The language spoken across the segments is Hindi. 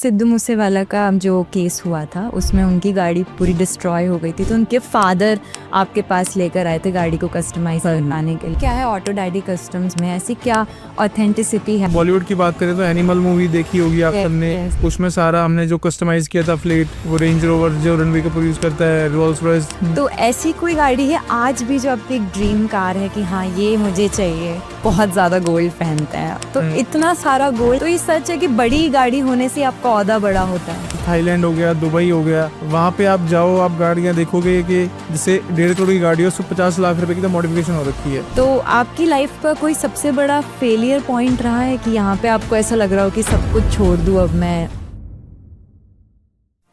सिद्धू मूसेवाला का जो केस हुआ था उसमें उनकी गाड़ी पूरी डिस्ट्रॉय हो गई थी, तो उनके फादर आपके पास लेकर आए थे गाड़ी को कस्टमाइज करवाने के लिए। क्या है ऑटो डैडी कस्टम्स में, ऐसी क्या ऑथेंटिसिटी है? बॉलीवुड की बात करें तो एनिमल मूवी देखी होगी आप सबने। उसमें सारा हमने जो कस्टमाइज किया था फ्लीट, वो रेंज रोवर जो रणबीर कपूर यूज करता है, रोल्स रॉयस। तो ऐसी कोई गाड़ी है आज भी जो आपकी ड्रीम कार है कि हाँ ये मुझे चाहिए? बहुत ज्यादा गोल्ड पहनते हैं तो इतना सारा गोल्ड, तो ये सच है कि बड़ी गाड़ी होने से आपका औहदा बड़ा होता है? थाईलैंड हो गया, दुबई हो गया, वहाँ पे आप जाओ, आप गाड़ियाँ देखोगे कि जैसे 1.5 करोड़ की गाड़ी है उसको 50 लाख रुपए की तो मॉडिफिकेशन हो रखी है। तो आपकी लाइफ का कोई सबसे बड़ा फेलियर पॉइंट रहा है कि यहाँ पे आपको ऐसा लग रहा हो कि सब कुछ छोड़ दूँ अब मैं?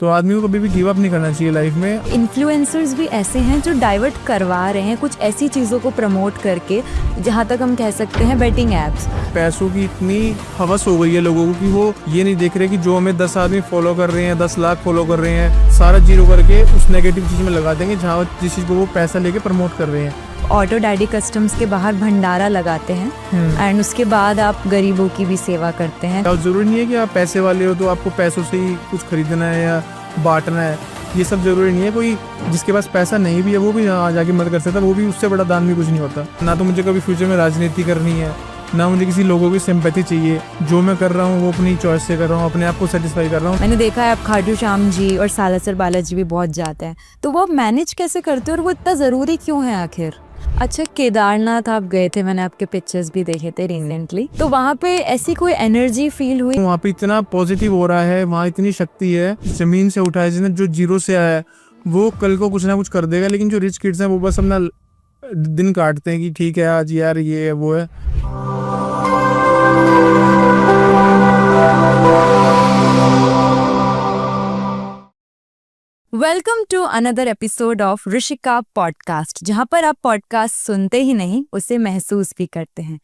तो आदमी को कभी भी गिव अप नहीं करना चाहिए लाइफ में। इन्फ्लुएंसर्स भी ऐसे हैं जो डाइवर्ट करवा रहे हैं कुछ ऐसी चीज़ों को प्रमोट करके, जहाँ तक हम कह सकते हैं बेटिंग एप्स। पैसों की इतनी हवस हो गई है लोगों को कि वो ये नहीं देख रहे कि जो हमें 10 आदमी फॉलो कर रहे हैं, 10 लाख फॉलो कर रहे हैं, सारा जीरो करके उस नेगेटिव चीज में लगा देंगे जहाँ जिस चीज को वो पैसा लेके प्रमोट कर रहे हैं। ऑटो डैडी कस्टम्स के बाहर भंडारा लगाते हैं एंड उसके बाद आप गरीबों की भी सेवा करते हैं। और जरूरी नहीं है कि आप पैसे वाले हो तो आपको पैसों से ही कुछ खरीदना है या बांटना है, ये सब जरूरी नहीं है। कोई जिसके पास पैसा नहीं भी है वो भी आ जाके मदद कर सकता है, वो भी उससे बड़ा दान भी कुछ नहीं होता। ना तो मुझे कभी फ्यूचर में राजनीति करनी है, ना मुझे किसी लोगों की सिंपैथी चाहिए। जो मैं कर रहा हूँ वो अपनी चॉइस से कर रहा हूँ, अपने आप को सेटिस्फाई कर रहा हूँ। मैंने देखा है आप खाटू श्याम जी और सालासर बालाजी भी बहुत जाते हैं, तो वो आप मैनेज कैसे करते हो और वो इतना ज़रूरी क्यों है आखिर? अच्छा, केदारनाथ आप गए थे, मैंने आपके पिक्चर्स भी देखे थे रिसेंटली, तो वहाँ पे ऐसी कोई एनर्जी फील हुई? वहाँ पे इतना पॉजिटिव हो रहा है, वहाँ इतनी शक्ति है। जमीन से उठाया जिसने, जो जीरो से आया है वो कल को कुछ ना कुछ कर देगा। लेकिन जो रिच किड्स हैं वो बस अपना दिन काटते हैं कि ठीक है आज यार ये है वो है। Welcome to another episode of Rishika podcast, जहाँ पर आप पॉडकास्ट सुनते ही नहीं उसे महसूस भी करते हैं।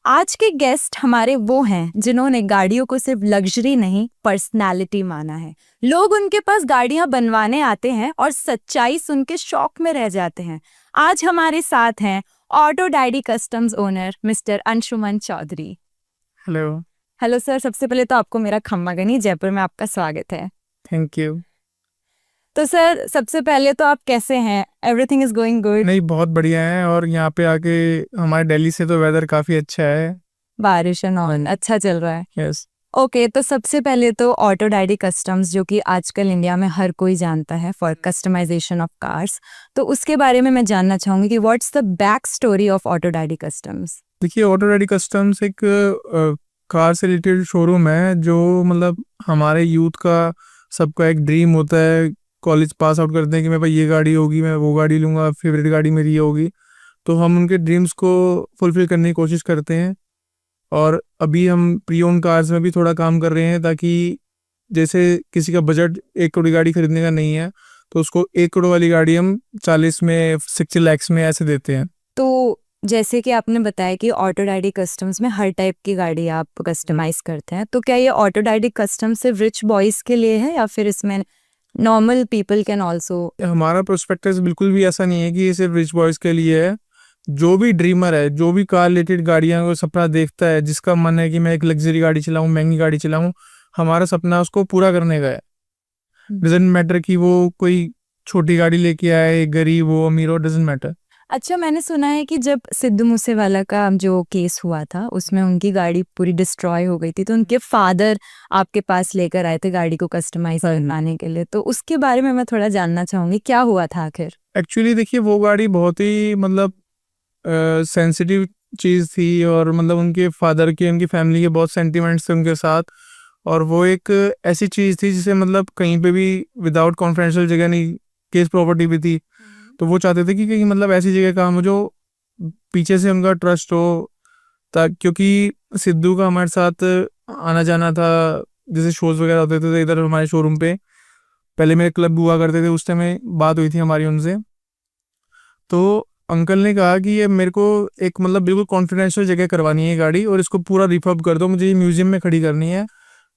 आज के गेस्ट हमारे वो हैं जिन्होंने गाड़ियों को सिर्फ लग्जरी नहीं पर्सनालिटी माना है। लोग उनके पास गाड़ियां बनवाने आते हैं और सच्चाई सुन के शौक में रह जाते हैं। आज हमारे साथ हैं auto daddy customs owner mister Anshuman Chaudhary. Hello. Hello sir, सबसे पहले तो आपको मेरा खम्मा गनी जयपुर में आपका स्वागत है। Thank you. तो सर सबसे पहले तो आप कैसे हैं? Everything is going good? नहीं, बहुत बढ़िया है। और यहाँ पे आके हमारे दिल्ली से तो वेदर काफी अच्छा है, बारिश एंड ऑल अच्छा चल रहा है। यस। ओके, तो सबसे पहले तो ऑटो डैडी कस्टम्स, जो कि आजकल इंडिया में हर कोई जानता है फॉर कस्टमाइजेशन ऑफ कार्स, तो उसके बारे में मैं जानना चाहूंगी कि what's the back story of auto daddy customs? देखिए, ऑटो डैडी कस्टम्स एक कार से रिलेटेड शोरूम है जो मतलब हमारे यूथ का सबका एक ड्रीम होता है। कॉलेज पास आउट करते हैं कि मैं भाई ये गाड़ी होगी, मैं वो गाड़ी लूँगा, फेवरेट गाड़ी मेरी ये होगी। तो हम उनके ड्रीम्स को फुलफिल करने की कोशिश करते हैं। और अभी हम प्री ओन कार्स में भी थोड़ा काम कर रहे हैं, ताकि जैसे किसी का बजट 1 करोड़ की गाड़ी खरीदने का नहीं है तो उसको 1 करोड़ वाली गाड़ी हम 40 में 60 लैक्स में ऐसे देते हैं। तो जैसे कि आपने बताया कि ऑटो डैडी कस्टम्स में हर टाइप की गाड़ी आप कस्टमाइज करते हैं, तो क्या ये ऑटो डैडी कस्टम सिर्फ रिच बॉयज़ के लिए है या फिर इसमें नॉर्मल पीपल कैन ऑल्सो? हमारा प्रोस्पेक्टस बिल्कुल भी ऐसा नहीं है कि ये सिर्फ रिच बॉयज़ के लिए है। जो भी ड्रीमर है, जो भी कार रिलेटेड गाड़ियाँ को सपना देखता है, जिसका मन है कि मैं एक लग्जरी गाड़ी चलाऊं, महंगी गाड़ी चलाऊं, हमारा सपना उसको पूरा करने का है। डजेंट मैटर कि वो कोई छोटी गाड़ी लेके आए, गरीब हो अमीर हो, डजेंट मैटर। अच्छा, मैंने सुना है कि जब सिद्धू मूसेवाला का जो केस हुआ था उसमें उनकी गाड़ी पूरी डिस्ट्रॉय हो गई थी, तो उनके फादर आपके पास लेकर आए थे गाड़ी को कस्टमाइज करवाने के लिए, तो उसके बारे में मैं थोड़ा जानना चाहूंगी, क्या हुआ था आखिर? एक्चुअली देखिए, वो गाड़ी बहुत ही मतलब सेंसिटिव चीज़ थी। और मतलब उनके फादर के, उनकी फैमिली के बहुत सेंटिमेंट्स थे उनके साथ। और वो एक ऐसी चीज़ थी जिसे मतलब कहीं पे भी विदाउट कॉन्फिडेंशियल जगह नहीं, केस प्रॉपर्टी भी थी। तो वो चाहते थे कि कहीं मतलब ऐसी जगह काम हो जो पीछे से उनका ट्रस्ट हो। क्योंकि सिद्धू का हमारे साथ आना जाना था, जैसे शोज़ वगैरह होते थे इधर हमारे शोरूम पे। पहले मेरे क्लब हुआ करते थे, उस टाइम में बात हुई थी हमारी उनसे। तो अंकल ने कहा कि ये मेरे को एक मतलब बिल्कुल कॉन्फिडेंशियल जगह करवानी है गाड़ी, और इसको पूरा रिफर्ब कर दो, मुझे ये म्यूजियम में खड़ी करनी है।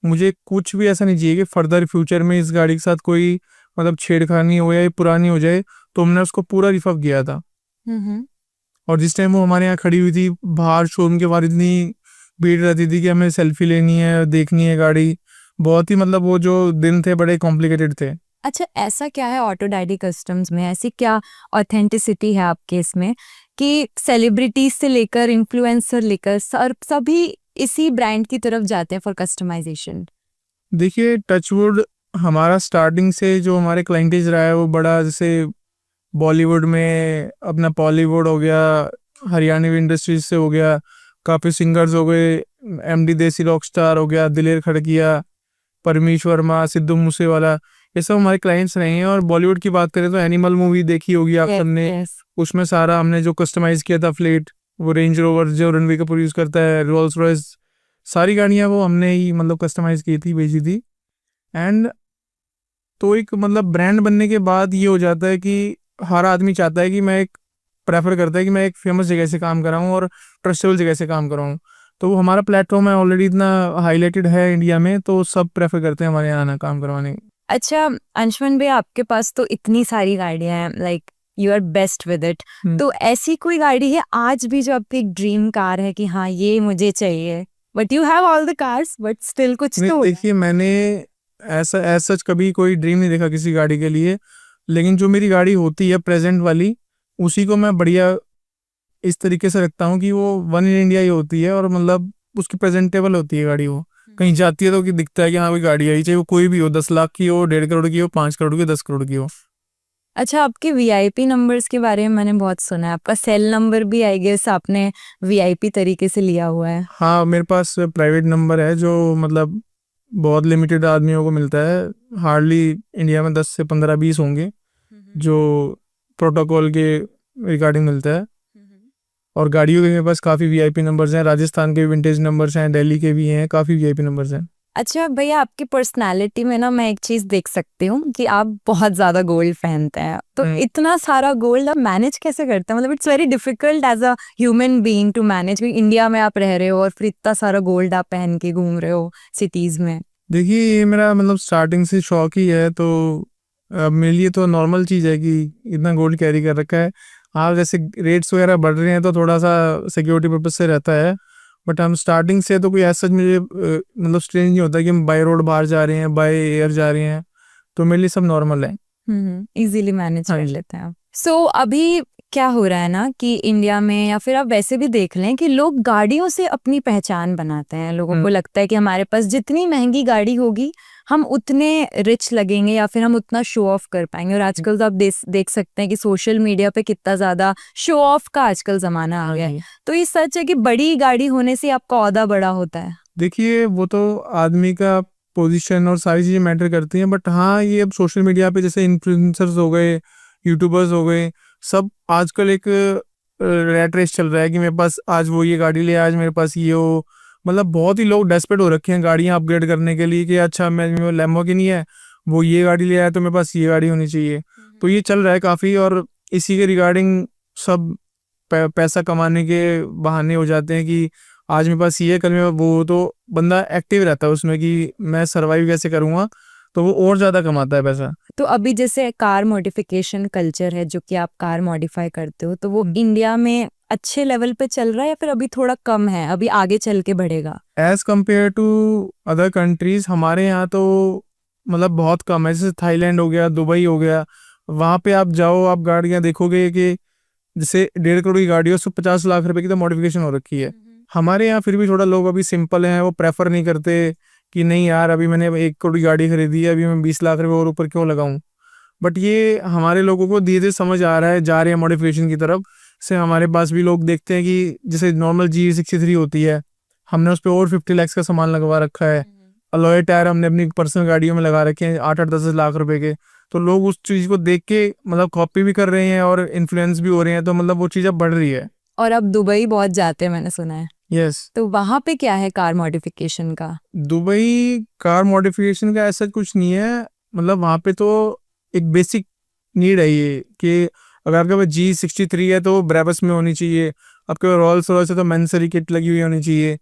मुझे कुछ भी ऐसा नहीं चाहिए कि फर्दर फ्यूचर में इस गाड़ी के साथ कोई मतलब छेड़खानी हो या ये पुरानी हो जाए। तो हमने उसको पूरा रिफर्ब किया था। और जिस टाइम वो हमारे यहाँ खड़ी हुई थी, बाहर शोरूम के बाहर इतनी भीड़ रहती थी कि हमें सेल्फी लेनी है, देखनी है गाड़ी। बहुत ही मतलब वो जो दिन थे बड़े कॉम्प्लिकेटेड थे। अच्छा, ऐसा क्या है ऑटो डैडी कस्टम्स में, ऐसी क्या ऑथेंटिसिटी है आपके इसमें कि सेलिब्रिटीज से लेकर इन्फ्लुएंसर लेकर सभी इसी ब्रांड की तरफ जाते हैं फॉर कस्टमाइजेशन? देखिए टचवुड हमारा स्टार्टिंग से जो हमारे क्लाइंटेज रहा है वो बड़ा, जैसे बॉलीवुड में अपना पॉलीवुड हो गया, हरियाणवी इंडस्ट्रीज से हो गया, काफ़ी सिंगर्स हो गए, एमडी देसी रॉक स्टार हो गया, दिलेर खड़किया, परमीश वर्मा, सिद्धू मूसेवाला, ये सब हमारे क्लाइंट्स रहे हैं। और बॉलीवुड की बात करें तो एनिमल मूवी देखी होगी आप सबने, उसमें सारा हमने जो कस्टमाइज किया था फ्लेट, वो रेंज रोवर जो रणबीर कपूर यूज़ करता है, रोल्स रॉयस, सारी गाड़ियाँ वो हमने ही मतलब कस्टमाइज की थी, भेजी थी। एंड तो एक मतलब ब्रांड बनने के बाद ये हो जाता है कि हर आदमी चाहता है कि मैं एक प्रेफर करता है कि मैं एक फेमस जगह से काम कर रहा हूँ और ट्रस्टेबल जगह से काम कर रहा हूँ। तो वो हमारा प्लेटफॉर्म है ऑलरेडी इतना हाईलाइटेड है इंडिया में, तो सब प्रेफर करते हैं हमारे यहाँ आना काम करवाने। अच्छा अंशुमन भाई, आपके पास तो इतनी सारी गाड़ियां हैं, like you are best with it, तो ऐसी कोई गाड़ी है आज भी जो आपकी एक ड्रीम कार है कि हाँ ये मुझे चाहिए, but you have all the cars but still कुछ तो? देखिए मैंने ऐसा सच कभी कोई ड्रीम नहीं देखा किसी गाड़ी के लिए, लेकिन जो मेरी गाड़ी होती है प्रेजेंट वाली, उसी को मैं बढ़िया इस तरीके से रखता हूँ कि वो वन इन इंडिया ही होती है, और मतलब उसकी प्रेजेंटेबल होती है गाड़ी। वो कहीं जाती है तो कि दिखता है कि हाँ कोई गाड़ी आई, चाहे वो कोई भी हो, 10 लाख की हो, 1.5 करोड़ की हो, 5 करोड़ की, 10 करोड़ की हो। अच्छा, आपके वीआईपी नंबर्स के बारे में मैंने बहुत सुना है, आपका सेल नंबर भी आई गेस आपने वीआईपी तरीके से लिया हुआ है। हाँ मेरे पास प्राइवेट नंबर है जो मतलब बहुत लिमिटेड आदमियों को मिलता है, हार्डली इंडिया में 10 से 15-20 होंगे जो प्रोटोकॉल के रिगार्डिंग मिलता है। और गाड़ियों के मेरे पास काफ़ी वीआईपी नंबर्स हैं, राजस्थान के विंटेज नंबर्स हैं, दिल्ली के भी हैं, काफ़ी वीआईपी नंबर्स हैं। अच्छा भैया, आपकी पर्सनालिटी में ना मैं एक चीज देख सकती हूँ कि आप बहुत ज्यादा गोल्ड पहनते हैं, तो इतना सारा गोल्ड आप मैनेज कैसे करते हैं? मतलब it's very difficult as a human being to manage, India में आप रह रहे हो और फिर इतना सारा गोल्ड आप पहन के घूम रहे हो सिटीज में। देखिए ये मेरा मतलब स्टार्टिंग से शौक ही है, तो मेरे लिए तो नॉर्मल चीज़ है कि इतना गोल्ड कैरी कर रखा है। हाँ जैसे रेट्स वगैरह बढ़ रहे हैं तो थोड़ा सा सिक्योरिटी पर्पज से रहता है, बट हम स्टार्टिंग से तो कोई ऐसा मुझे मतलब स्ट्रेंज नहीं होता कि हम बाय रोड बाहर जा रहे हैं, बाय एयर जा रहे हैं, तो मेरे लिए सब नॉर्मल है। इजीली मैनेज कर लेते हैं आप। सो अभी क्या हो रहा है ना कि इंडिया में, या फिर आप वैसे भी देख लें कि लोग गाड़ियों से अपनी पहचान बनाते हैं। लोगों को लगता है कि हमारे पास जितनी महंगी गाड़ी होगी हम उतने रिच लगेंगे या फिर हम उतना शो ऑफ कर पाएंगे। और आजकल तो आप देख सकते हैं कि सोशल मीडिया पे कितना ज्यादा शो ऑफ का आजकल जमाना आ गया है। तो ये सच है कि बड़ी गाड़ी होने से आपका ओहदा बड़ा होता है? देखिए वो तो आदमी का पोजीशन और सारी चीज़ें मैटर करती हैं, बट हाँ ये अब सोशल मीडिया पे जैसे इन्फ्लुएंसर्स हो गए, यूट्यूबर्स हो गए, सब आजकल एक रैट रेस चल रहा है कि मेरे पास आज वो ये गाड़ी ले, आज मेरे पास ये हो। मतलब बहुत ही लोग डेस्परेट हो रखे हैं गाड़ियाँ अपग्रेड करने के लिए कि अच्छा मैं लैम्बोर्गिनी है, वो ये गाड़ी ले आया तो मेरे पास ये गाड़ी होनी चाहिए। तो ये चल रहा है काफ़ी, और इसी के रिगार्डिंग सब पैसा कमाने के बहाने हो जाते हैं कि आज मेरे पास ये, कल में वो, तो बंदा एक्टिव रहता है उसमें कि मैं सर्वाइव कैसे करूँगा, तो वो और ज़्यादा कमाता है पैसा। तो अभी जैसे कार मॉडिफिकेशन कल्चर है, जो कि आप कार मॉडिफाई करते हो, तो वो इंडिया में अच्छे लेवल पे चल रहा है या फिर अभी थोड़ा कम है, अभी आगे चल के बढ़ेगा? As compare to other countries हमारे यहाँ तो मतलब बहुत कम है। जैसे थाईलैंड हो गया, दुबई हो गया, वहाँ पे आप जाओ, आप गाड़ियाँ देखोगे कि जैसे 1.5 करोड़ की गाड़ी है, उसको 50 लाख रुपए की तो मॉडिफिकेशन हो रखी है। हमारे यहाँ फिर भी थोड़ा लोग अभी सिंपल हैं, वो प्रेफर नहीं करते कि नहीं यार अभी मैंने 1 करोड़ की गाड़ी खरीदी है, अभी मैं 20 लाख रुपए और ऊपर क्यों लगाऊं। बट ये हमारे लोगों को धीरे धीरे समझ आ रहा है, जा रहे हैं मॉडिफिकेशन की तरफ से। हमारे पास भी लोग देखते हैं कि जैसे नॉर्मल G63 होती है, हमने उस पर और 50 लाख का सामान लगवा रखा है। अलॉय टायर हमने अपनी पर्सनल गाड़ियों में लगा रखे हैं 8-10 लाख रुपए के। तो लोग उस चीज़ को देख के मतलब कॉपी भी कर रहे हैं और इन्फ्लुएंस भी हो रहे हैं, तो मतलब वो चीज़ अब बढ़ रही है। और अब दुबई बहुत जाते हैं मैंने सुना है। यस। तो वहाँ पे क्या है कार मॉडिफिकेशन का? दुबई कार मॉडिफिकेशन का ऐसा कुछ नहीं है, मतलब वहाँ पे तो एक बेसिक नीड है ये कि अगर आपके पास G63 है तो ब्रेबस में होनी चाहिए, आपके पास रॉल्स रॉयस है तो मैंसरी किट लगी हुई होनी चाहिए।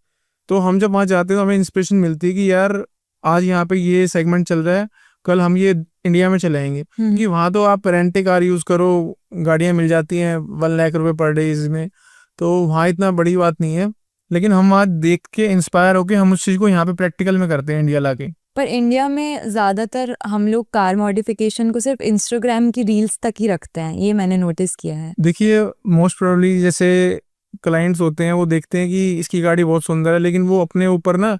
तो हम जब वहाँ जाते हैं तो हमें इंस्पिरेशन मिलती है कि यार आज यहाँ पे ये सेगमेंट चल रहा है, कल हम ये इंडिया में चलाएंगे। क्योंकि वहाँ तो आप रेंटे कार यूज़ करो, गाड़ियाँ मिल जाती हैं 1 लाख रुपए पर डे इसमें, तो वहाँ इतना बड़ी बात नहीं है। लेकिन हम वहाँ देख के इंस्पायर होके हम उस चीज़ को यहाँ पे प्रैक्टिकल में करते हैं इंडिया लाके। पर इंडिया में ज़्यादातर हम लोग कार मॉडिफिकेशन को सिर्फ इंस्टाग्राम की रील्स तक ही रखते हैं, ये मैंने नोटिस किया है। देखिए मोस्ट प्रोबेबली जैसे क्लाइंट्स होते हैं वो देखते हैं कि इसकी गाड़ी बहुत सुंदर है, लेकिन वो अपने ऊपर ना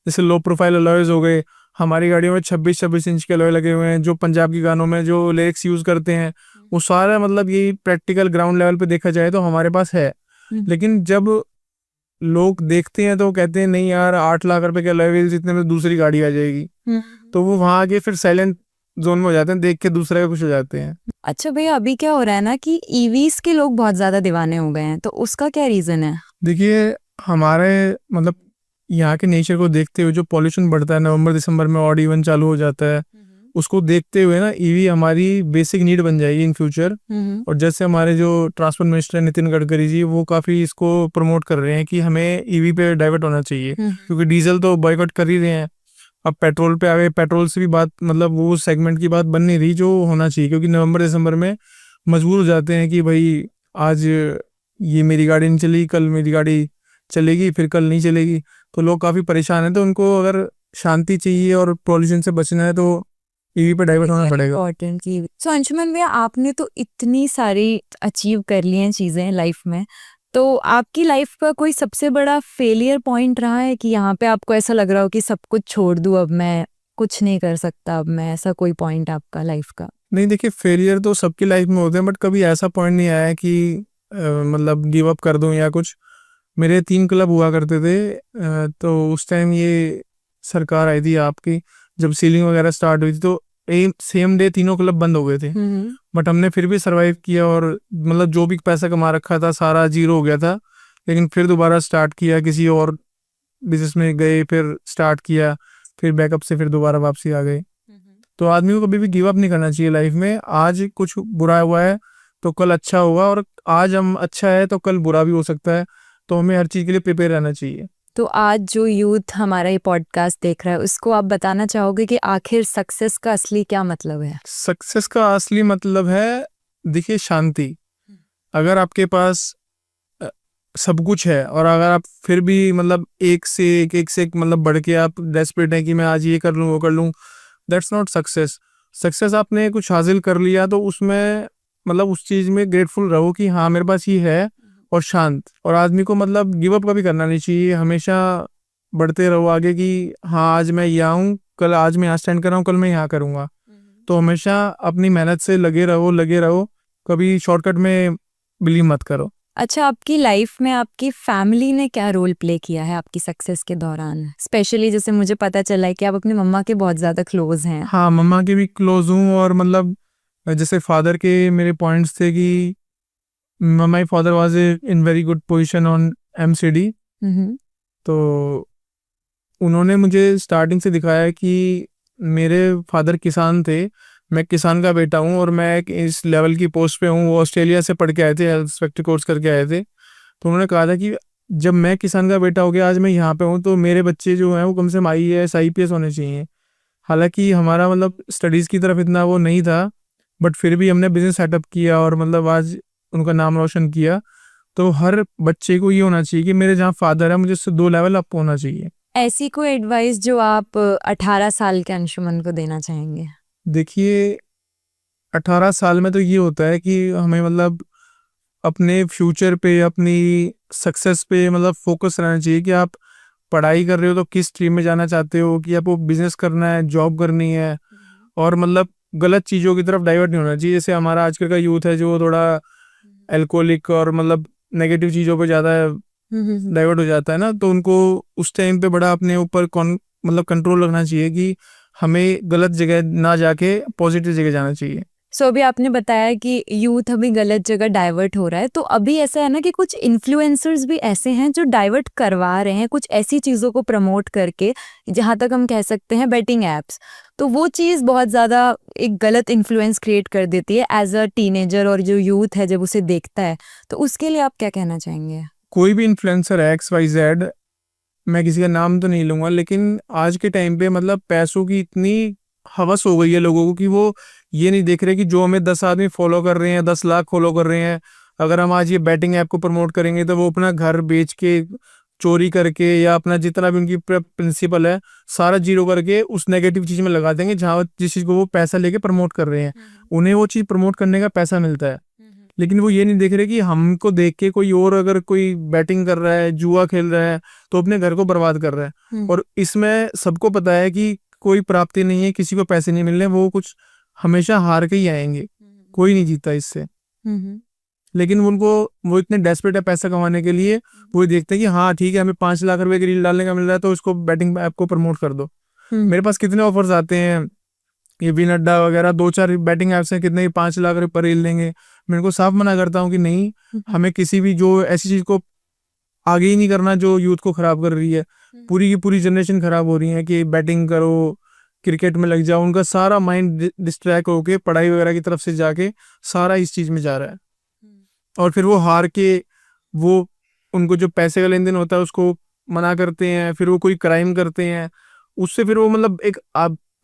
जैसे लो प्रोफाइल अलॉयज हो गए, हमारी गाड़ियों में 26-26 इंच के अलॉय लगे हुए हैं, जो पंजाब की गानों में जो लिरिक्स यूज करते हैं वो सारा मतलब ये प्रैक्टिकल ग्राउंड लेवल पे देखा जाए तो हमारे पास है। लेकिन जब लोग देखते हैं तो वो कहते हैं नहीं यार 8 लाख रुपए के अलॉय व्हील्स इतने में दूसरी गाड़ी आ जाएगी, तो वो वहां आके फिर साइलेंट जोन में हो जाते हैं, देख के दूसरे का कुछ हो जाते हैं। अच्छा भैया, अभी क्या हो रहा है ना कि ईवीज के लोग बहुत ज्यादा दीवाने हो गए हैं, तो उसका क्या रीजन है? देखिए हमारे मतलब यहाँ के नेचर को देखते हुए जो पॉल्यूशन बढ़ता है नवंबर दिसंबर में ऑड इवन चालू हो जाता है, उसको देखते हुए ना ईवी हमारी बेसिक नीड बन जाएगी इन फ्यूचर। और जैसे हमारे जो ट्रांसपोर्ट मिनिस्टर नितिन गडकरी जी वो काफी इसको प्रमोट कर रहे हैं कि हमें ईवी पे डाइवर्ट होना चाहिए, क्योंकि डीजल तो बॉयकॉट कर ही रहे हैं। अब पेट्रोल पे आ गए, पेट्रोल से भी बात मतलब वो सेगमेंट की बात बन नहीं रही जो होना चाहिए, क्योंकि नवंबर दिसंबर में मजबूर हो जाते हैं कि भाई आज ये मेरी गाड़ी नहीं चलेगी, कल मेरी गाड़ी चलेगी, फिर कल नहीं चलेगी, तो लोग काफी परेशान हैं। तो उनको अगर शांति चाहिए और पॉल्यूशन से बचना है तो ईवी पे डाइवर्ट होना पड़ेगा। इम्पोर्टेंट की सो अंशुमन भैया, आपने तो इतनी सारी अचीव कर ली हैं चीजें लाइफ में, तो आपकी लाइफ का कोई सबसे बड़ा फेलियर पॉइंट रहा है कि यहाँ पे आपको ऐसा लग रहा हो कि सब कुछ छोड़ दूं, अब मैं कुछ नहीं कर सकता, अब मैं, ऐसा कोई पॉइंट आपका लाइफ का? नहीं देखिए फेलियर तो सबकी लाइफ में होते हैं, बट कभी ऐसा पॉइंट नहीं आया कि मतलब गिव अप कर दूं या कुछ। मेरे 3 क्लब हुआ करते थे, तो उस टाइम ये सरकार आई थी आपकी, जब सीलिंग वगैरह स्टार्ट हुई थी तो सेम डे तीनों क्लब बंद हो गए थे, बट हमने फिर भी सरवाइव किया और मतलब जो भी पैसा कमा रखा था सारा जीरो हो गया था, लेकिन फिर दोबारा स्टार्ट किया, किसी और बिजनेस में गए, फिर स्टार्ट किया, फिर बैकअप से फिर दोबारा वापसी आ गई। तो आदमी को कभी भी गिव अप नहीं करना चाहिए लाइफ में। आज कुछ बुरा हुआ है तो कल अच्छा होगा, और आज हम अच्छा है तो कल बुरा भी हो सकता है, तो हमें हर चीज के लिए प्रिपेयर रहना चाहिए। तो आज जो यूथ हमारा ये पॉडकास्ट देख रहा है उसको आप बताना चाहोगे कि आखिर सक्सेस का असली क्या मतलब है? सक्सेस का असली मतलब है देखिए शांति। अगर आपके पास सब कुछ है और अगर आप फिर भी मतलब एक से एक मतलब बढ़ के आप डेस्परेट हैं कि मैं आज ये कर लूँ वो कर लूँ, दैट्स नॉट सक्सेस। सक्सेस आपने कुछ हासिल कर लिया तो उसमें मतलब उस चीज में ग्रेटफुल रहो कि हाँ मेरे पास ये है, और शांत। और आदमी को मतलब गिव अप कभी करना नहीं चाहिए, हमेशा बढ़ते रहो आगे कि हाँ आज मैं यहाँ हूँ, कल आज मैं यहाँ स्टैंड कर रहा हूँ, कल मैं यहाँ करूँगा। तो हमेशा अपनी मेहनत से लगे रहो, कभी शॉर्टकट में बिलीव मत करो। अच्छा, आपकी लाइफ में आपकी फैमिली ने क्या रोल प्ले किया है आपकी सक्सेस के दौरान? स्पेशली जैसे मुझे पता चला है कि आप अपनी मम्मा के बहुत ज़्यादा क्लोज हैं। हाँ मम्मा के भी क्लोज हूँ, और मतलब जैसे फादर के मेरे पॉइंट्स थे कि my father was in very good position on MCD, तो उन्होंने मुझे स्टार्टिंग से दिखाया कि मेरे फादर किसान थे, मैं किसान का बेटा हूँ और मैं एक इस लेवल की पोस्ट पे हूँ। वो ऑस्ट्रेलिया से पढ़ के आए थे, हेल्थ इंस्पेक्टर कोर्स करके आए थे, तो उन्होंने कहा था कि जब मैं किसान का बेटा हो गया आज मैं यहाँ पे हूँ, तो मेरे बच्चे जो हैं वो कम से कम IAS IPS होने चाहिए। हालांकि हमारा मतलब स्टडीज़ की तरफ इतना वो नहीं था, बट फिर भी हमने बिजनेस सेटअप किया और मतलब आज उनका नाम रोशन किया। तो हर बच्चे को ये होना चाहिए कि मेरे जहाँ फादर है मुझे उससे 2 लेवल अप होना चाहिए। ऐसी कोई एडवाइस जो आप 18 साल के अंशुमन को देना चाहेंगे? देखिए 18 साल में तो ये होता है कि हमें मतलब अपने फ्यूचर पे, अपनी सक्सेस पे मतलब फोकस रहना चाहिए कि आप पढ़ाई कर रहे हो तो किस स्ट्रीम में जाना चाहते हो, कि आपको बिजनेस करना है, जॉब करनी है, और मतलब गलत चीज़ों की तरफ डाइवर्ट नहीं होना चाहिए। जैसे हमारा आजकल का यूथ है जो थोड़ा अल्कोहलिक और मतलब नेगेटिव चीज़ों पे ज़्यादा डाइवर्ट हो जाता है ना, तो उनको उस टाइम पे बड़ा अपने ऊपर मतलब कंट्रोल रखना चाहिए कि हमें गलत जगह ना जाके पॉजिटिव जगह जाना चाहिए। सो अभी आपने बताया कि यूथ अभी गलत जगह डाइवर्ट हो रहा है, तो अभी ऐसा है ना कि कुछ इन्फ्लुएंसर्स भी ऐसे हैं जो डाइवर्ट करवा रहे हैं कुछ ऐसी चीज़ों को प्रमोट करके, जहाँ तक हम कह सकते हैं बेटिंग एप्स। तो वो चीज़ बहुत ज़्यादा एक गलत इन्फ्लुएंस क्रिएट कर देती है एज अ टीनेजर, और जो यूथ है जब उसे देखता है, तो उसके लिए आप क्या कहना चाहेंगे? कोई भी इन्फ्लुएंसर है XYZ, मैं किसी का नाम तो नहीं लूँगा, लेकिन आज के टाइम पे मतलब पैसों की इतनी हवस हो गई है लोगों को कि वो ये नहीं देख रहे कि जो हमें 10 आदमी फॉलो कर रहे हैं, 10 लाख फॉलो कर रहे हैं, अगर हम आज ये बैटिंग ऐप को प्रमोट करेंगे तो वो अपना घर बेच के चोरी करके या अपना जितना भी उनकी प्रिंसिपल है सारा जीरो करके उस नेगेटिव चीज में लगा देंगे, जहाँ जिस चीज को वो पैसा लेके प्रमोट कर रहे हैं उन्हें वो चीज प्रमोट करने का पैसा मिलता है। लेकिन वो ये नहीं देख रहे कि हमको देख के कोई और अगर कोई बैटिंग कर रहा है, जुआ खेल रहा है, तो अपने घर को बर्बाद कर रहा है। और इसमें सबको पता है कि कोई प्राप्ति नहीं है, किसी को पैसे नहीं मिल रहे, वो कुछ हमेशा हार के ही आएंगे, कोई नहीं जीता इससे। लेकिन उनको वो इतने डेस्परेट है पैसा कमाने के लिए, वो देखते हैं कि हाँ ठीक है हमें 5 लाख रुपए की रील डालने का मिल रहा है तो उसको बैटिंग ऐप को प्रमोट कर दो। मेरे पास कितने ऑफर्स आते हैं, ये विन अड्डा वगैरह 2-4 बैटिंग ऐप्स हैं, कितने 5 लाख रुपए पर रील लेंगे। मैं इनको साफ मना करता हूँ कि नहीं, हमें किसी भी जो ऐसी चीज को आगे ही नहीं करना जो यूथ को खराब कर रही है। पूरी की पूरी जनरेशन खराब हो रही है कि बैटिंग करो, क्रिकेट में लग जाओ, उनका सारा माइंड डिस्ट्रैक्ट होके पढ़ाई वगैरह की तरफ से जाके सारा इस चीज में जा रहा है। और फिर वो हार के वो उनको जो पैसे का लेन देन होता है उसको मना करते हैं, फिर वो कोई क्राइम करते हैं, उससे फिर वो मतलब एक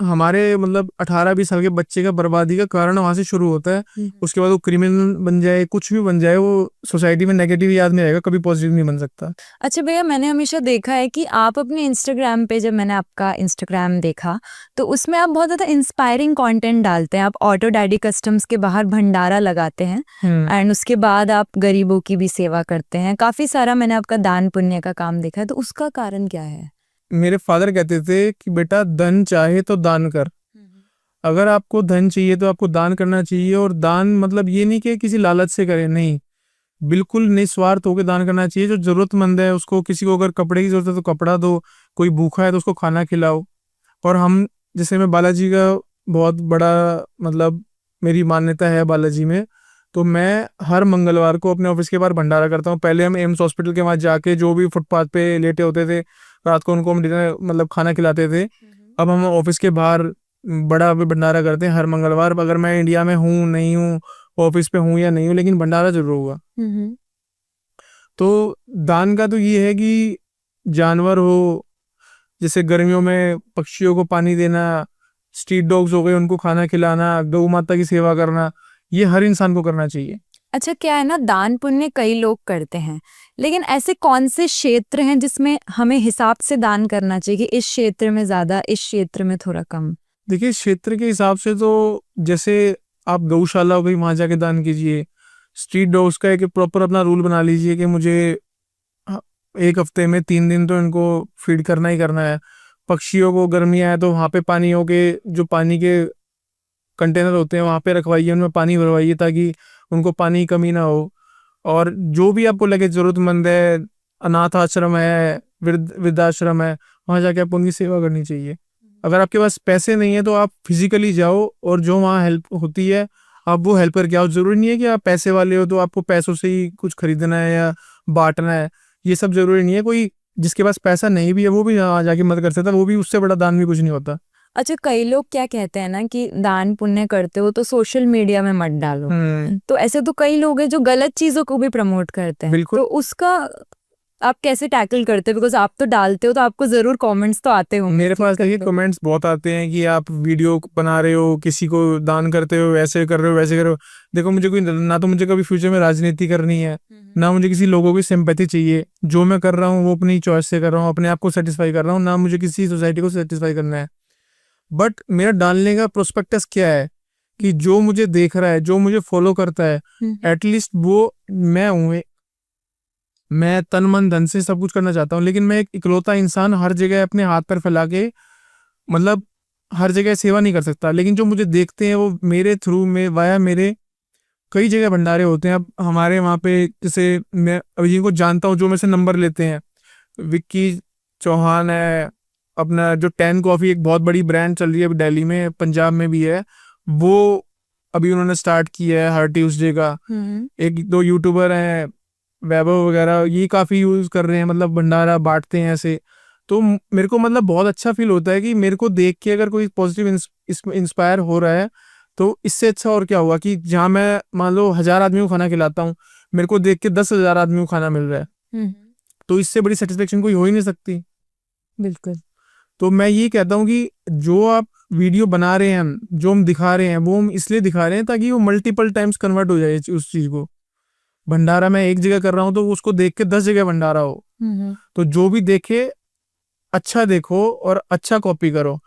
हमारे मतलब 18-20 साल के बच्चे का बर्बादी का कारण वहां से शुरू होता है। उसके बाद वो क्रिमिनल बन जाए, कुछ भी बन जाए, वो सोसाइटी में नेगेटिव याद में रहेगा, कभी पॉजिटिव नहीं बन सकता। अच्छा भैया, मैंने हमेशा देखा है कि आप अपने इंस्टाग्राम पे, जब मैंने आपका इंस्टाग्राम देखा तो उसमें आप बहुत ज़्यादा इंस्पायरिंग कंटेंट डालते हैं। आप ऑटो डैडी कस्टम्स के बाहर भंडारा लगाते हैं एंड उसके बाद आप गरीबों की भी सेवा करते हैं। काफ़ी सारा मैंने आपका दान पुण्य का काम देखा है, तो उसका कारण क्या है? मेरे फादर कहते थे कि बेटा धन चाहे तो दान कर। अगर आपको धन चाहिए तो आपको दान करना चाहिए। और दान मतलब ये नहीं कि किसी लालच से करें, नहीं, बिल्कुल निस्वार्थ होकर दान करना चाहिए। जो जरूरतमंद है उसको, किसी को अगर कपड़े की जरूरत है तो कपड़ा दो, कोई भूखा है तो उसको खाना खिलाओ। और हम जैसे मैं बालाजी का बहुत बड़ा मतलब मेरी मान्यता है बालाजी में, तो मैं हर मंगलवार को अपने ऑफिस के बाहर भंडारा करता हूँ। पहले हम एम्स हॉस्पिटल के वहां जाके जो भी फुटपाथ पे लेटे होते थे रात को उनको हम डिनर मतलब खाना खिलाते थे। अब हम ऑफिस के बाहर बड़ा भंडारा करते हैं हर मंगलवार। अगर मैं इंडिया में हूँ नहीं हूँ, ऑफिस पे हूँ या नहीं हूँ, लेकिन भंडारा जरूर होगा। तो दान का तो ये है कि जानवर हो, जैसे गर्मियों में पक्षियों को पानी देना, स्ट्रीट डॉग्स हो गए उनको खाना खिलाना, गौ माता की सेवा करना, ये हर इंसान को करना चाहिए। अच्छा, क्या है ना, दान पुण्य कई लोग करते हैं, लेकिन ऐसे कौन से क्षेत्र हैं जिसमें हमें हिसाब से दान करना चाहिए कि इस क्षेत्र में ज्यादा, इस क्षेत्र में थोड़ा कम? देखिए क्षेत्र के हिसाब से तो जैसे आप गौशाला हो गई वहां जाके दान कीजिए। स्ट्रीट डॉग्स का एक प्रॉपर अपना रूल बना लीजिए कि मुझे एक हफ्ते में 3 दिन तो इनको फीड करना ही करना है। पक्षियों को गर्मियाँ है तो वहाँ पे पानियों के जो पानी के कंटेनर होते हैं वहाँ पे रखवाइए, उनमें पानी भरवाइए ताकि उनको पानी की कमी ना हो। और जो भी आपको लगे जरूरतमंद है, अनाथ आश्रम है, वृद्धाश्रम है, वहाँ जाके आपको उनकी सेवा करनी चाहिए। अगर आपके पास पैसे नहीं है तो आप फिजिकली जाओ और जो वहाँ हेल्प होती है आप वो हेल्प करके आओ। जरूरी नहीं है कि आप पैसे वाले हो तो आपको पैसों से ही कुछ खरीदना है या बांटना है, ये सब जरूरी नहीं है। कोई जिसके पास पैसा नहीं भी है वो भी जाके मदद कर सकता है, वो भी, उससे बड़ा दान भी कुछ नहीं होता। अच्छा, कई लोग क्या कहते हैं ना कि दान पुण्य करते हो तो सोशल मीडिया में मत डालो, तो ऐसे तो कई लोग हैं जो गलत चीजों को भी प्रमोट करते हैं। तो उसका आप कैसे टैकल करते हो? बिकॉज आप तो डालते हो तो आपको जरूर कमेंट्स तो आते होंगे। मेरे पास देखिए कमेंट्स बहुत आते हैं कि आप वीडियो बना रहे हो, किसी को दान करते हो, ऐसे कर रहे हो, वैसे कर रहे हो। देखो मुझे कोई ना तो मुझे कभी फ्यूचर में राजनीति करनी है, ना मुझे किसी लोगों की सिंपैथी चाहिए। जो मैं कर रहा हूँ वो अपनी चॉइस से कर रहा हूँ, अपने आप को सेटिस्फाई कर रहा हूँ, ना मुझे किसी सोसाइटी को सेटिस्फाई करना है। बट मेरा डालने का प्रोस्पेक्टस क्या है कि जो मुझे देख रहा है, जो मुझे फॉलो करता है, एटलीस्ट वो मैं हूँ, मैं तन मन धन से सब कुछ करना चाहता हूँ, लेकिन मैं एक इकलौता इंसान हर जगह अपने हाथ पैर फैला के मतलब हर जगह सेवा नहीं कर सकता। लेकिन जो मुझे देखते हैं वो मेरे थ्रू में वाया मेरे कई जगह भंडारे होते हैं। अब हमारे वहाँ पे जैसे मैं अभी जिनको जानता हूँ जो मेरे से नंबर लेते हैं, विक्की चौहान है, अपना जो 10 कॉफी एक बहुत बड़ी ब्रांड चल रही है दिल्ली में, पंजाब में भी है, वो अभी उन्होंने स्टार्ट किया है हर ट्यूसडे का। 1-2 यूट्यूबर हैं वैभव वगैरह, ये काफी यूज कर रहे हैं, मतलब भंडारा बांटते हैं ऐसे। तो मेरे को मतलब बहुत अच्छा फील होता है कि मेरे को देख के अगर कोई पॉजिटिव इंस्पायर हो रहा है तो इससे अच्छा और क्या हुआ कि जहाँ मैं मान लो 1000 आदमी को खाना खिलाता हूँ, मेरे को देख के 10,000 आदमी को खाना मिल रहा है, तो इससे बड़ी सेटिस्फेक्शन कोई हो ही नहीं सकती। बिल्कुल। तो मैं ये कहता हूँ कि जो आप वीडियो बना रहे हैं, जो हम दिखा रहे हैं, वो हम इसलिए दिखा रहे हैं ताकि वो मल्टीपल टाइम्स कन्वर्ट हो जाए उस चीज को। भंडारा मैं एक जगह कर रहा हूँ तो उसको देख के 10 जगह भंडारा हो, तो जो भी देखे अच्छा देखो और अच्छा कॉपी करो।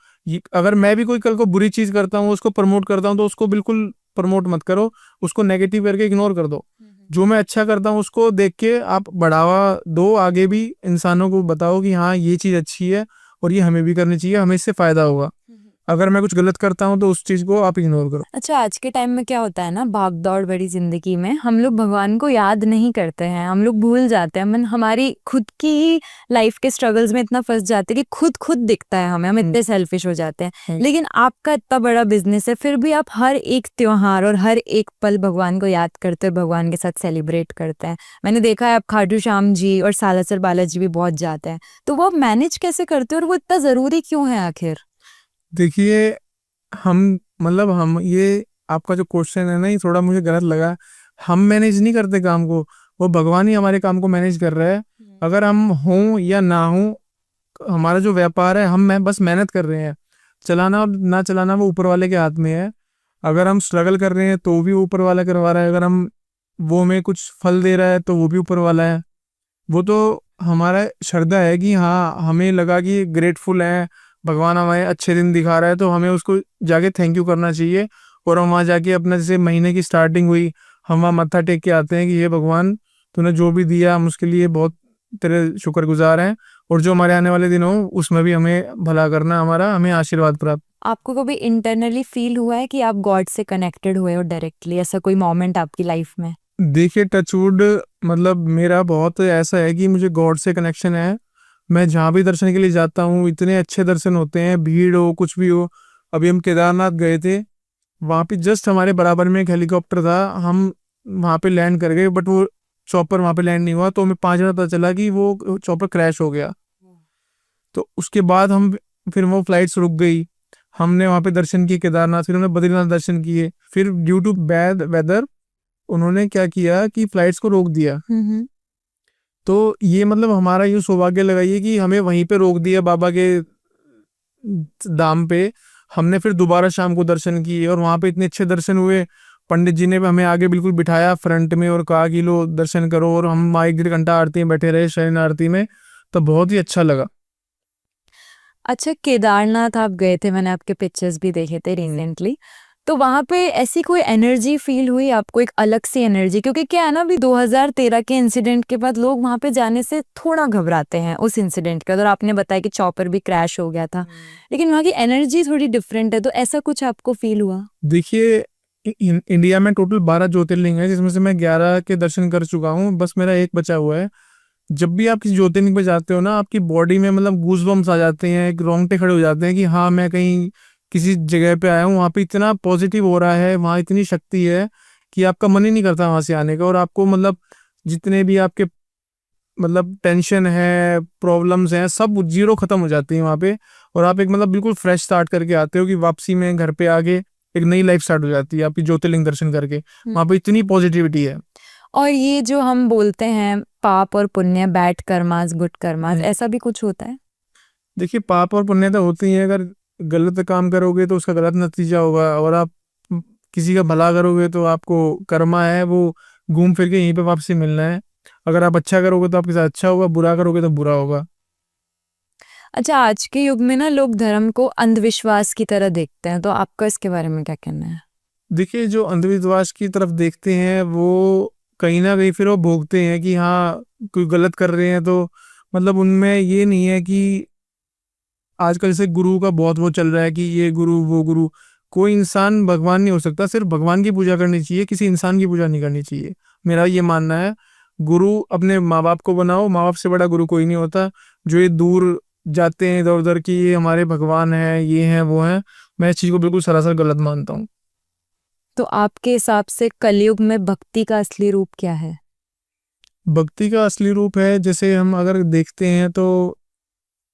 अगर मैं भी कोई कल को बुरी चीज करता हूँ, उसको प्रमोट करता हूँ, तो उसको बिल्कुल प्रमोट मत करो, उसको नेगेटिव करके इग्नोर कर दो। जो मैं अच्छा करता हूँ उसको देख के आप बढ़ावा दो, आगे भी इंसानों को बताओ कि हाँ ये चीज अच्छी है और ये हमें भी करनी चाहिए, हमें इससे फायदा होगा। अगर मैं कुछ गलत करता हूँ तो उस चीज को आप इग्नोर करो। अच्छा, आज के टाइम में क्या होता है ना, भाग दौड़ भरी जिंदगी में हम लोग भगवान को याद नहीं करते हैं, हम लोग भूल जाते हैं, हमारी खुद की ही लाइफ के स्ट्रगल्स में इतना फंस जाते हैं कि खुद दिखता है हमें, हम इतने सेल्फिश हो जाते हैं। लेकिन आपका इतना बड़ा बिजनेस है, फिर भी आप हर एक त्योहार और हर एक पल भगवान को याद करते हैं, भगवान के साथ सेलिब्रेट करते हैं। मैंने देखा है आप खाटू श्याम जी और सालासर बालाजी भी बहुत जाते हैं, तो वो आप मैनेज कैसे करते हैं और वो इतना जरूरी क्यों है आखिर? देखिए, हम ये आपका जो क्वेश्चन है ना, ये थोड़ा मुझे गलत लगा। हम मैनेज नहीं करते काम को, वो भगवान ही हमारे काम को मैनेज कर रहा है। अगर हम हों या ना हों, हमारा जो व्यापार है, मैं बस मेहनत कर रहे हैं। चलाना और ना चलाना वो ऊपर वाले के हाथ में है। अगर हम स्ट्रगल कर रहे हैं तो भी ऊपर वाला करवा रहा है, अगर हम वो में कुछ फल दे रहा है तो वो भी ऊपर वाला है। वो तो हमारा श्रद्धा है कि हाँ, हमें लगा कि ग्रेटफुल है, भगवान हमें अच्छे दिन दिखा रहा है, तो हमें उसको जाके थैंक यू करना चाहिए। और हम वहाँ जाके अपना, जैसे महीने की स्टार्टिंग हुई, हम वहाँ मत्था टेक के आते हैं कि ये भगवान, तूने जो भी दिया हम उसके लिए बहुत तेरे शुक्रगुजार हैं, और जो हमारे आने वाले दिन हो उसमें भी हमें भला करना, हमें आशीर्वाद प्राप्त। आपको कभी इंटरनली फील हुआ है कि आप गॉड से कनेक्टेड हुए हो डायरेक्टली, ऐसा कोई मोमेंट आपकी लाइफ में? देखिए, टचवुड, मेरा बहुत ऐसा है कि मुझे गॉड से कनेक्शन है। मैं जहाँ भी दर्शन के लिए जाता हूँ इतने अच्छे दर्शन होते हैं, भीड़ हो कुछ भी हो। अभी हम केदारनाथ गए थे, वहाँ पे जस्ट हमारे बराबर में एक हेलीकॉप्टर था, हम वहाँ पे लैंड कर गए, बट वो चॉपर वहाँ पे लैंड नहीं हुआ, तो हमें 5 मिनट पता चला कि वो चॉपर क्रैश हो गया। तो उसके बाद फिर वो फ्लाइट्स रुक गई। हमने वहाँ पे दर्शन किए केदारनाथ, फिर हमने बद्रीनाथ दर्शन किए। फिर ड्यू टू बैड वेदर उन्होंने क्या किया कि फ्लाइट्स को रोक दिया। तो ये हमारा ये सौभाग्य लगाइए कि हमें वहीं पे रोक दिया बाबा के दाम पे। हमने फिर दोबारा शाम को दर्शन किए और वहां पे इतने अच्छे दर्शन हुए। पंडित जी ने हमें आगे बिल्कुल बिठाया फ्रंट में और कहा कि लो दर्शन करो, और हम वहाँ 1-1.5 घंटा आरती में बैठे रहे, शयन आरती में। तो बहुत ही अच्छा लगा। अच्छा, केदारनाथ आप गए थे, मैंने आपके पिक्चर्स भी देखे थे रिसेंटली, तो वहां पे ऐसी कोई एनर्जी फील हुई आपको, एक अलग सी एनर्जी? क्योंकि क्या है ना, अभी 2013 के इंसिडेंट के बाद लोग वहां पे जाने से थोड़ा घबराते हैं उस इंसिडेंट के बाद, और आपने बताया कि चॉपर भी क्रैश हो गया था, लेकिन वहां की एनर्जी थोड़ी डिफरेंट है, तो ऐसा कुछ आपको फील हुआ? देखिए, इंडिया में टोटल 12 ज्योतिर्लिंग है, जिसमें से मैं 11 के दर्शन कर चुका हूँ, बस मेरा एक बचा हुआ है। जब भी आप किसी ज्योतिर्लिंग पे जाते हो ना, आपकी बॉडी में गूज़बम्स आ जाते हैं, एक रोंगटे खड़े हो जाते हैं कि हाँ, मैं कहीं किसी जगह पे आया हूँ, वहाँ पे इतना पॉजिटिव हो रहा है, वहाँ इतनी शक्ति है कि आपका मन ही नहीं करता वहां से आने का। और आपको जितने भी आपके टेंशन है, प्रॉब्लम्स हैं, सब जीरो खत्म हो जाती है वहाँ पे। और आप एक बिल्कुल फ्रेश स्टार्ट करके आते हो कि वापसी में घर पे आके एक नई लाइफ स्टार्ट हो जाती है आपकी ज्योतिर्लिंग दर्शन करके। वहाँ पे इतनी पॉजिटिविटी है। और ये जो हम बोलते हैं पाप और पुण्य, बैड कर्मास गुड कर्मास, ऐसा भी कुछ होता है? देखिए, पाप और पुण्य तो होती है। अगर गलत काम करोगे तो उसका गलत नतीजा होगा, और आप किसी का भला करोगे तो आपको कर्मा है, वो घूम फिर के यहीं पे वापसी मिलना है। अगर आप अच्छा करोगे तो आपके साथ अच्छा होगा, बुरा करोगे तो बुरा होगा। अच्छा, आज के युग में ना लोग धर्म को अंधविश्वास की तरह देखते हैं, तो आपका इसके बारे में क्या कहना है? देखिए, जो अंधविश्वास की तरफ देखते हैं वो कहीं ना कहीं फिर वो भोगते हैं कि हाँ, कोई गलत कर रहे हैं, तो उनमें ये नहीं है कि आजकल जैसे गुरु का बहुत वो चल रहा है कि ये गुरु वो गुरु। कोई इंसान भगवान नहीं हो सकता, सिर्फ भगवान की पूजा करनी चाहिए, किसी इंसान की पूजा नहीं करनी चाहिए, मेरा ये मानना है। गुरु अपने माँ बाप को बनाओ, माँ बाप से बड़ा गुरु कोई नहीं होता। जो ये दूर जाते हैं इधर उधर कि ये हमारे भगवान है, ये है वो है, मैं इस चीज को बिल्कुल सरासर गलत मानता हूँ। तो आपके हिसाब से कलयुग में भक्ति का असली रूप क्या है? भक्ति का असली रूप है, जैसे हम अगर देखते हैं तो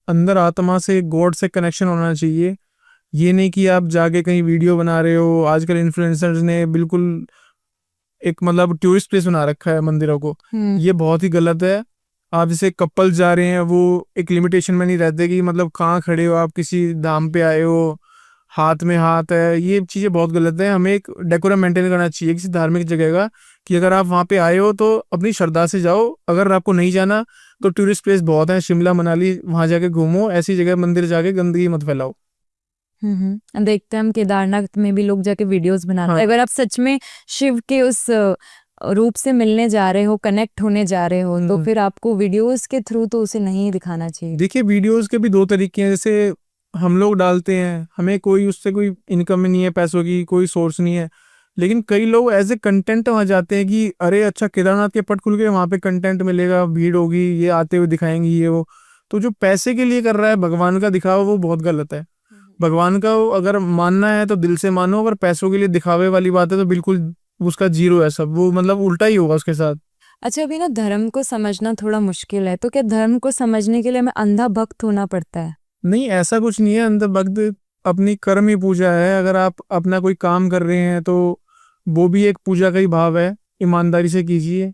अंदर आत्मा से, गॉड से कनेक्शन होना चाहिए। ये नहीं कि आप जाके कहीं वीडियो बना रहे हो। आजकल इन्फ्लुएंसर्स ने बिल्कुल एक टूरिस्ट प्लेस बना रखा है मंदिरों को। ये बहुत ही गलत है। आप जैसे कपल जा रहे हैं, वो एक लिमिटेशन में नहीं रहते कि कहाँ खड़े हो, आप किसी धाम पे आए हो, हाथ में हाथ है, ये चीज़ें बहुत गलत है। हमें एक डेकोरम मेंटेन करना चाहिए किसी धार्मिक जगह का, कि अगर आप वहाँ पे आए हो तो अपनी श्रद्धा से जाओ, अगर आपको नहीं जाना तो टूरिस्ट प्लेस बहुत है, शिमला मनाली, वहाँ जाके घूमो, ऐसी जगह मंदिर जाके गंदगी मत फैलाओ। देखते हैं हम केदारनाथ में भी लोग जाके वीडियोस बनाते हैं। हाँ। अगर आप सच में शिव के उस रूप से मिलने जा रहे हो, कनेक्ट होने जा रहे हो, तो फिर आपको वीडियोस के थ्रू तो उसे नहीं दिखाना चाहिए। देखिए, वीडियोस के भी दो तरीके हैं। जैसे हम लोग डालते हैं, हमें कोई उससे कोई इनकम नहीं है, पैसों की कोई सोर्स नहीं है, लेकिन कई लोग एज ए कंटेंट वहाँ जाते हैं कि अरे अच्छा केदारनाथ के पट खुल गए, वहाँ पे कंटेंट मिलेगा, भीड़ होगी, ये आते हुए दिखाएंगे ये वो। तो जो पैसे के लिए कर रहा है, भगवान का दिखावा, वो बहुत गलत है। भगवान का अगर मानना है तो दिल से मानो, अगर पैसों के लिए दिखावे वाली बात है तो बिल्कुल उसका जीरो है सब, वो मतलब उल्टा ही होगा उसके साथ। अच्छा, अभी ना धर्म को समझना थोड़ा मुश्किल है, तो क्या धर्म को समझने के लिए हमें अंधा भक्त होना पड़ता है? नहीं, ऐसा कुछ नहीं है। अंध भक्त अपनी कर्म ही पूजा है। अगर आप अपना कोई काम कर रहे हैं तो वो भी एक पूजा का ही भाव है। ईमानदारी से कीजिए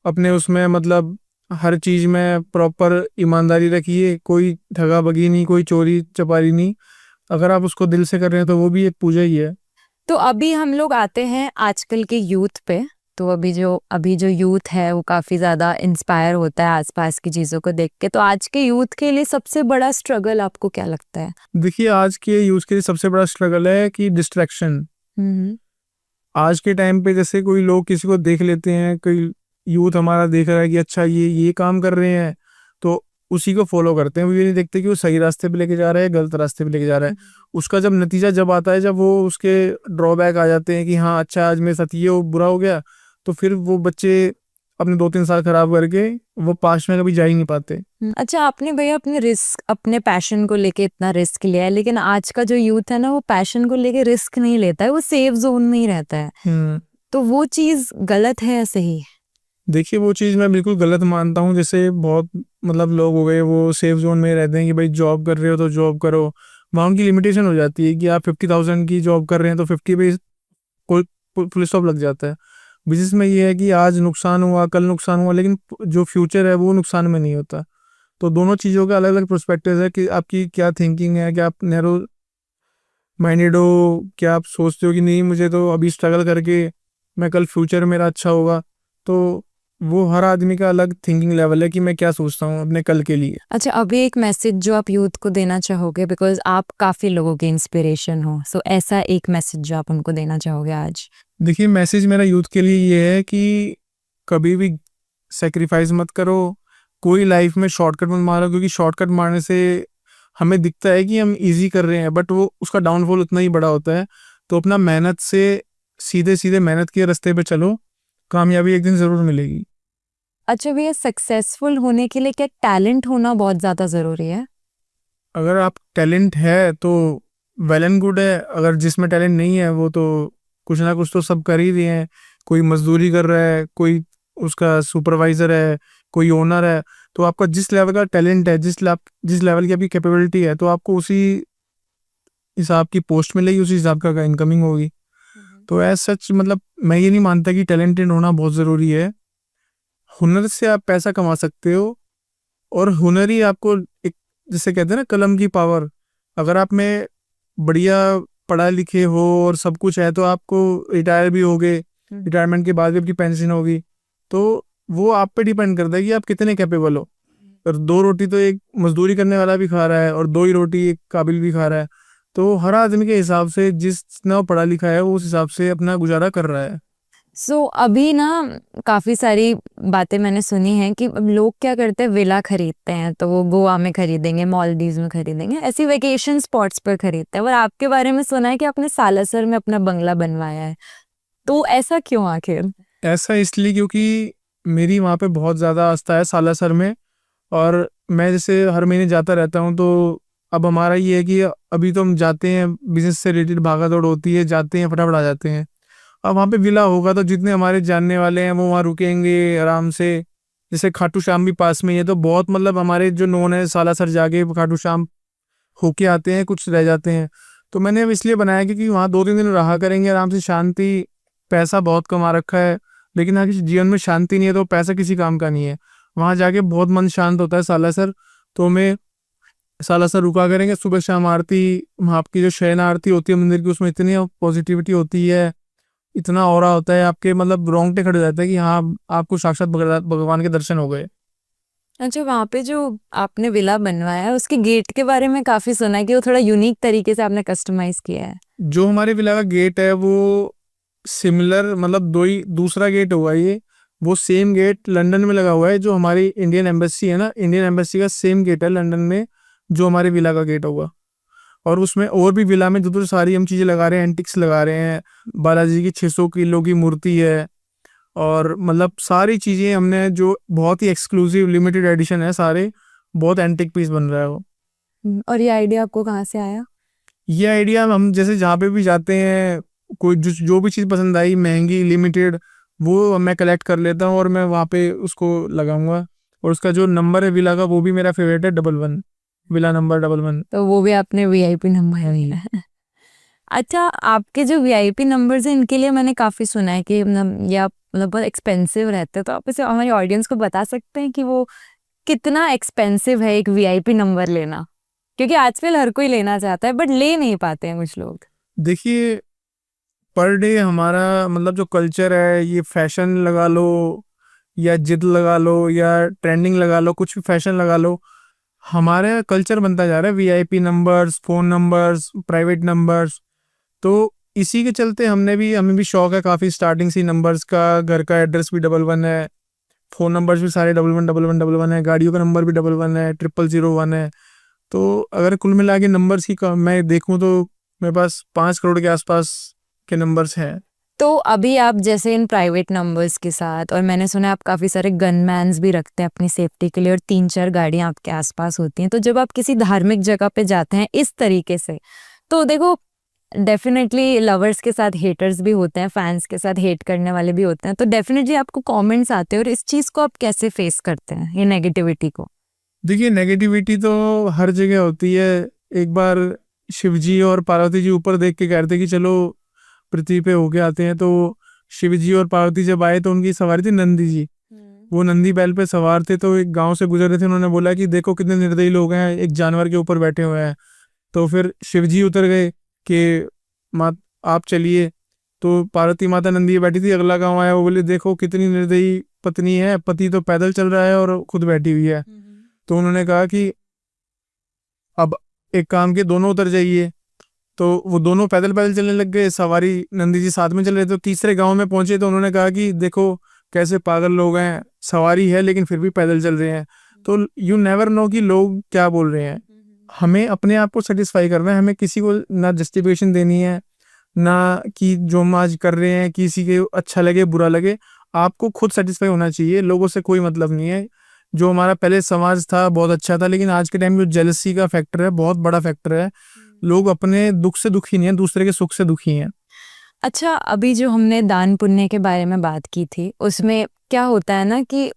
अपने उसमें, मतलब हर चीज में प्रॉपर ईमानदारी रखिए, कोई ठगाबगी नहीं, कोई चोरी चपारी नहीं। अगर आप उसको दिल से कर रहे हैं तो वो भी एक पूजा ही है। तो अभी हम लोग आते हैं आजकल के यूथ पे। तो अभी जो यूथ है वो काफी ज्यादा इंस्पायर होता है आसपास की चीजों को देख के। तो आज के यूथ के लिए सबसे बड़ा स्ट्रगल आपको क्या लगता है? देखिए, आज के यूथ के लिए सबसे बड़ा स्ट्रगल है कि डिस्ट्रैक्शन। हम्म। आज के टाइम पे जैसे कोई लोग किसी को देख लेते हैं, कोई यूथ हमारा देख रहा है कि अच्छा ये काम कर रहे हैं, तो उसी को फॉलो करते हैं। वो ये नहीं देखते कि वो सही रास्ते पे लेके जा रहा है, गलत रास्ते पे लेके जा रहा है। उसका जब नतीजा जब आता है, जब वो उसके ड्रॉबैक आ जाते हैं कि हाँ अच्छा आज मेरे साथ ये वो बुरा हो गया, तो फिर वो बच्चे अपने 2-3 साल खराब करके वो पास्ट में कभी जा ही नहीं पाते। अच्छा, आपने भैया अपने पैशन को लेके इतना रिस्क लिया है, लेकिन आज का जो यूथ है ना, वो पैशन को लेके रिस्क नहीं लेता है, वो सेफ जोन में ही रहता है। तो वो चीज गलत है या सही? देखिए, वो चीज़ मैं बिल्कुल गलत मानता हूँ। जैसे बहुत मतलब लोग हो गए, वो सेफ जोन में रहते हैं कि भाई जॉब कर रहे हो तो जॉब करो। वहाँ उनकी लिमिटेशन हो जाती है कि आप 50,000 की जॉब कर रहे हैं तो 50 पे कोई फुल स्टॉप लग जाता है। बिजनेस में ये है कि आज नुकसान हुआ, कल नुकसान हुआ, लेकिन जो फ्यूचर है वो नुकसान में नहीं होता। तो दोनों चीज़ों का अलग अलग प्रोस्पेक्टिव है कि आपकी क्या थिंकिंग है, कि आप नैरो माइंडेड हो, क्या आप सोचते हो कि नहीं मुझे तो अभी स्ट्रगल करके मैं कल फ्यूचर मेरा अच्छा होगा। तो वो हर आदमी का अलग थिंकिंग लेवल है कि मैं क्या सोचता हूँ अपने कल के लिए। अच्छा, अभी एक मैसेज जो आप यूथ को देना चाहोगे, बिकॉज आप काफी लोगों के इंस्पिरेशन हो, सो ऐसा एक मैसेज जो आप उनको देना चाहोगे आज? देखिए, मैसेज मेरा यूथ के लिए ये है कि कभी भी सेक्रीफाइस मत करो, कोई लाइफ में शॉर्टकट मत मारो, क्योंकि शॉर्टकट मारने से हमें दिखता है कि हम इजी कर रहे हैं, बट वो उसका डाउनफॉल उतना ही बड़ा होता है। तो अपना मेहनत से सीधे सीधे मेहनत के रास्ते पे चलो, कामयाबी एक दिन ज़रूर मिलेगी। अच्छा भैया, सक्सेसफुल होने के लिए क्या टैलेंट होना बहुत ज्यादा जरूरी है? अगर आप टैलेंट है तो वेल एंड गुड है, अगर जिसमें टैलेंट नहीं है वो तो कुछ ना कुछ तो सब कर ही रहे हैं। कोई मजदूरी कर रहा है, कोई उसका सुपरवाइजर है, कोई ओनर है। तो आपका जिस लेवल का टैलेंट है, जिस लेवल की आपकी कैपेबिलिटी है, तो आपको उसी हिसाब की पोस्ट मिलेगी, उसी हिसाब का इनकमिंग होगी। तो एज सच मतलब मैं ये नहीं मानता कि टैलेंटेड होना बहुत ज़रूरी है। हुनर से आप पैसा कमा सकते हो, और हुनर ही आपको एक, जिसे कहते हैं ना कलम की पावर। अगर आप में बढ़िया पढ़ा लिखे हो और सब कुछ है, तो आपको रिटायर भी होगे, रिटायरमेंट के बाद भी आपकी पेंशन होगी। तो वो आप पे डिपेंड करता है कि आप कितने कैपेबल हो। और 2 रोटी तो एक मजदूरी करने वाला भी खा रहा है, और 2 ही रोटी एक काबिल भी खा रहा है। तो हर आदमी के हिसाब से, जितना वो पढ़ा लिखा है, वो उस हिसाब से अपना गुजारा कर रहा है। सो अभी ना काफी सारी बातें मैंने सुनी हैं कि अब लोग क्या करते हैं, विला खरीदते हैं, तो वो गोवा में खरीदेंगे, मालदीव्स में खरीदेंगे, ऐसी वेकेशन स्पॉट्स पर खरीदते हैं। और आपके बारे में सुना है कि आपने सालासर में अपना बंगला बनवाया है, तो ऐसा क्यों आखिर? ऐसा इसलिए क्योंकि मेरी वहाँ पे बहुत ज़्यादा आस्था है सालासर में, और मैं जैसे हर महीने जाता रहता हूँ। तो अब हमारा ये है कि अभी तो हम जाते हैं, बिजनेस से रिलेटेड भागा दौड़ होती है, जाते हैं फटाफट आ जाते हैं। अब वहाँ पे विला होगा तो जितने हमारे जानने वाले हैं वो वहाँ रुकेंगे आराम से। जैसे खाटू श्याम भी पास में ही है, तो बहुत मतलब हमारे जो नोन है सालासर जाके खाटू श्याम होके आते हैं, कुछ रह जाते हैं। तो मैंने अब इसलिए बनाया क्योंकि वहाँ 2-3 दिन रहा करेंगे आराम से, शांति। पैसा बहुत कमा रखा है, लेकिन अगर जीवन में शांति नहीं है तो पैसा किसी काम का नहीं है। वहाँ जाके बहुत मन शांत होता है सालासर। तो मैं साला सा रुका करेंगे, सुबह शाम आरती, वहाँ की जो शयन आरती होती है मंदिर की, उसमें इतनी पॉजिटिविटी होती है, इतना ऑरा होता है, आपके मतलब रोंगटे खड़े हो जाते हैं कि हाँ आपको साक्षात भगवान के दर्शन हो गए। अच्छा, वहाँ पे जो आपने विला बनवाया है उसके गेट के बारे में काफी सुना है कि वो थोड़ा यूनिक तरीके से आपने कस्टमाइज किया है। जो हमारे विला का गेट है वो सिमिलर, मतलब दूसरा गेट हुआ ये, वो सेम गेट लंदन में लगा हुआ है, जो हमारी इंडियन एम्बेसी है ना, इंडियन एम्बेसी का सेम गेट है लंदन में, जो हमारे विला का गेट होगा। और उसमें और भी विला में जो सारी हम चीज़ें लगा रहे हैं, एंटिक्स लगा रहे हैं, बालाजी की 600 किलो की मूर्ति है, और मतलब सारी चीज़ें हमने, जो बहुत ही एक्सक्लूसिव लिमिटेड एडिशन है, सारे बहुत एंटिक पीस बन रहा है वो। और ये आइडिया आपको कहाँ से आया? ये आइडिया हम जैसे जहाँ पे भी जाते हैं, कोई जो भी चीज़ पसंद आई महंगी लिमिटेड, वो मैं कलेक्ट कर लेता हूँ और मैं वहाँ पे उसको लगाऊंगा। और उसका जो नंबर है विला का, वो भी मेरा फेवरेट है, 11, विला नंबर 11। तो वो भी आपने वीआईपी नंबर है। अच्छा, आपके जो वीआईपी नंबर्स हैं इनके लिए मैंने काफी सुना है कि मतलब ये आप मतलब बहुत एक्सपेंसिव रहते हैं, तो आप इसे हमारी ऑडियंस को बता सकते हैं कि वो कितना एक्सपेंसिव है एक वीआईपी नंबर लेना? क्योंकि आजकल हर कोई लेना चाहता है बट ले नहीं पाते हैं कुछ लोग। देखिए, पर डे हमारा मतलब जो कल्चर है, ये फैशन लगा लो या जिद लगा लो या ट्रेंडिंग लगा लो, कुछ भी फैशन लगा लो, हमारा कल्चर बनता जा रहा है VIP numbers, phone numbers, private numbers. तो इसी के चलते हमें भी शौक है काफ़ी स्टार्टिंग से नंबर्स का। घर का एड्रेस भी 11 है, फ़ोन नंबर्स भी सारे 11 है, गाड़ियों का नंबर भी 11 है, 0001 है। तो अगर कुल मिला के नंबर्स की मैं देखूं तो मेरे पास 5 करोड़ के आसपास के नंबर्स हैं। तो अभी आप जैसे इन प्राइवेट नंबर्स के साथ, और मैंने सुना है आप काफ़ी सारे गनमैन्स भी रखते हैं अपनी सेफ्टी के लिए, और 3-4 गाड़ियां आपके आसपास होती हैं, तो जब आप किसी धार्मिक जगह पे जाते हैं इस तरीके से, तो देखो डेफिनेटली लवर्स के साथ हेटर्स भी होते हैं, फैंस के साथ हेट करने वाले भी होते हैं, तो डेफिनेटली आपको कमेंट्स आते हैं, और इस चीज़ को आप कैसे फेस करते हैं, ये नेगेटिविटी को? देखिए, नेगेटिविटी तो हर जगह होती है। एक बार शिवजी और पार्वती जी ऊपर देख के कह रहे थे कि चलो पृथ्वी पे होके आते हैं, तो शिवजी और पार्वती जब आए तो उनकी सवारी थी नंदी जी। वो नंदी बैल पे सवार थे, तो एक गांव से गुजर रहे थे, उन्होंने बोला कि देखो कितने निर्दयी लोग हैं, एक जानवर के ऊपर बैठे हुए हैं। तो फिर शिवजी उतर गए कि माँ आप चलिए। तो पार्वती माता नंदी बैठी थी, अगला गांव आया, वो बोले देखो कितनी निर्दयी पत्नी है, पति तो पैदल चल रहा है और खुद बैठी हुई है। तो उन्होंने कहा कि अब एक काम के दोनों उतर जाइए। तो वो दोनों पैदल पैदल चलने लग गए, सवारी नंदी जी साथ में चल रहे थे। तो तीसरे गांव में पहुंचे तो उन्होंने कहा कि देखो कैसे पागल लोग हैं, सवारी है लेकिन फिर भी पैदल चल रहे हैं। तो यू नेवर नो कि लोग क्या बोल रहे हैं। हमें अपने आप को सेटिस्फाई करना है, हमें किसी को ना जस्टिफिकेशन देनी है, ना कि जो हम आज कर रहे हैं किसी के अच्छा लगे बुरा लगे। आपको खुद सेटिस्फाई होना चाहिए, लोगों से कोई मतलब नहीं है। जो हमारा पहले समाज था बहुत अच्छा था, लेकिन आज के टाइम में जो जेलसी का फैक्टर है बहुत बड़ा फैक्टर है। लोग अपने दुख से दुखी नहीं है, दूसरे के सुख से दुखी हैं। अच्छा, अभी जो हमने दान पुण्य के बारे में बात की थी, उसमें क्या होता है ना कि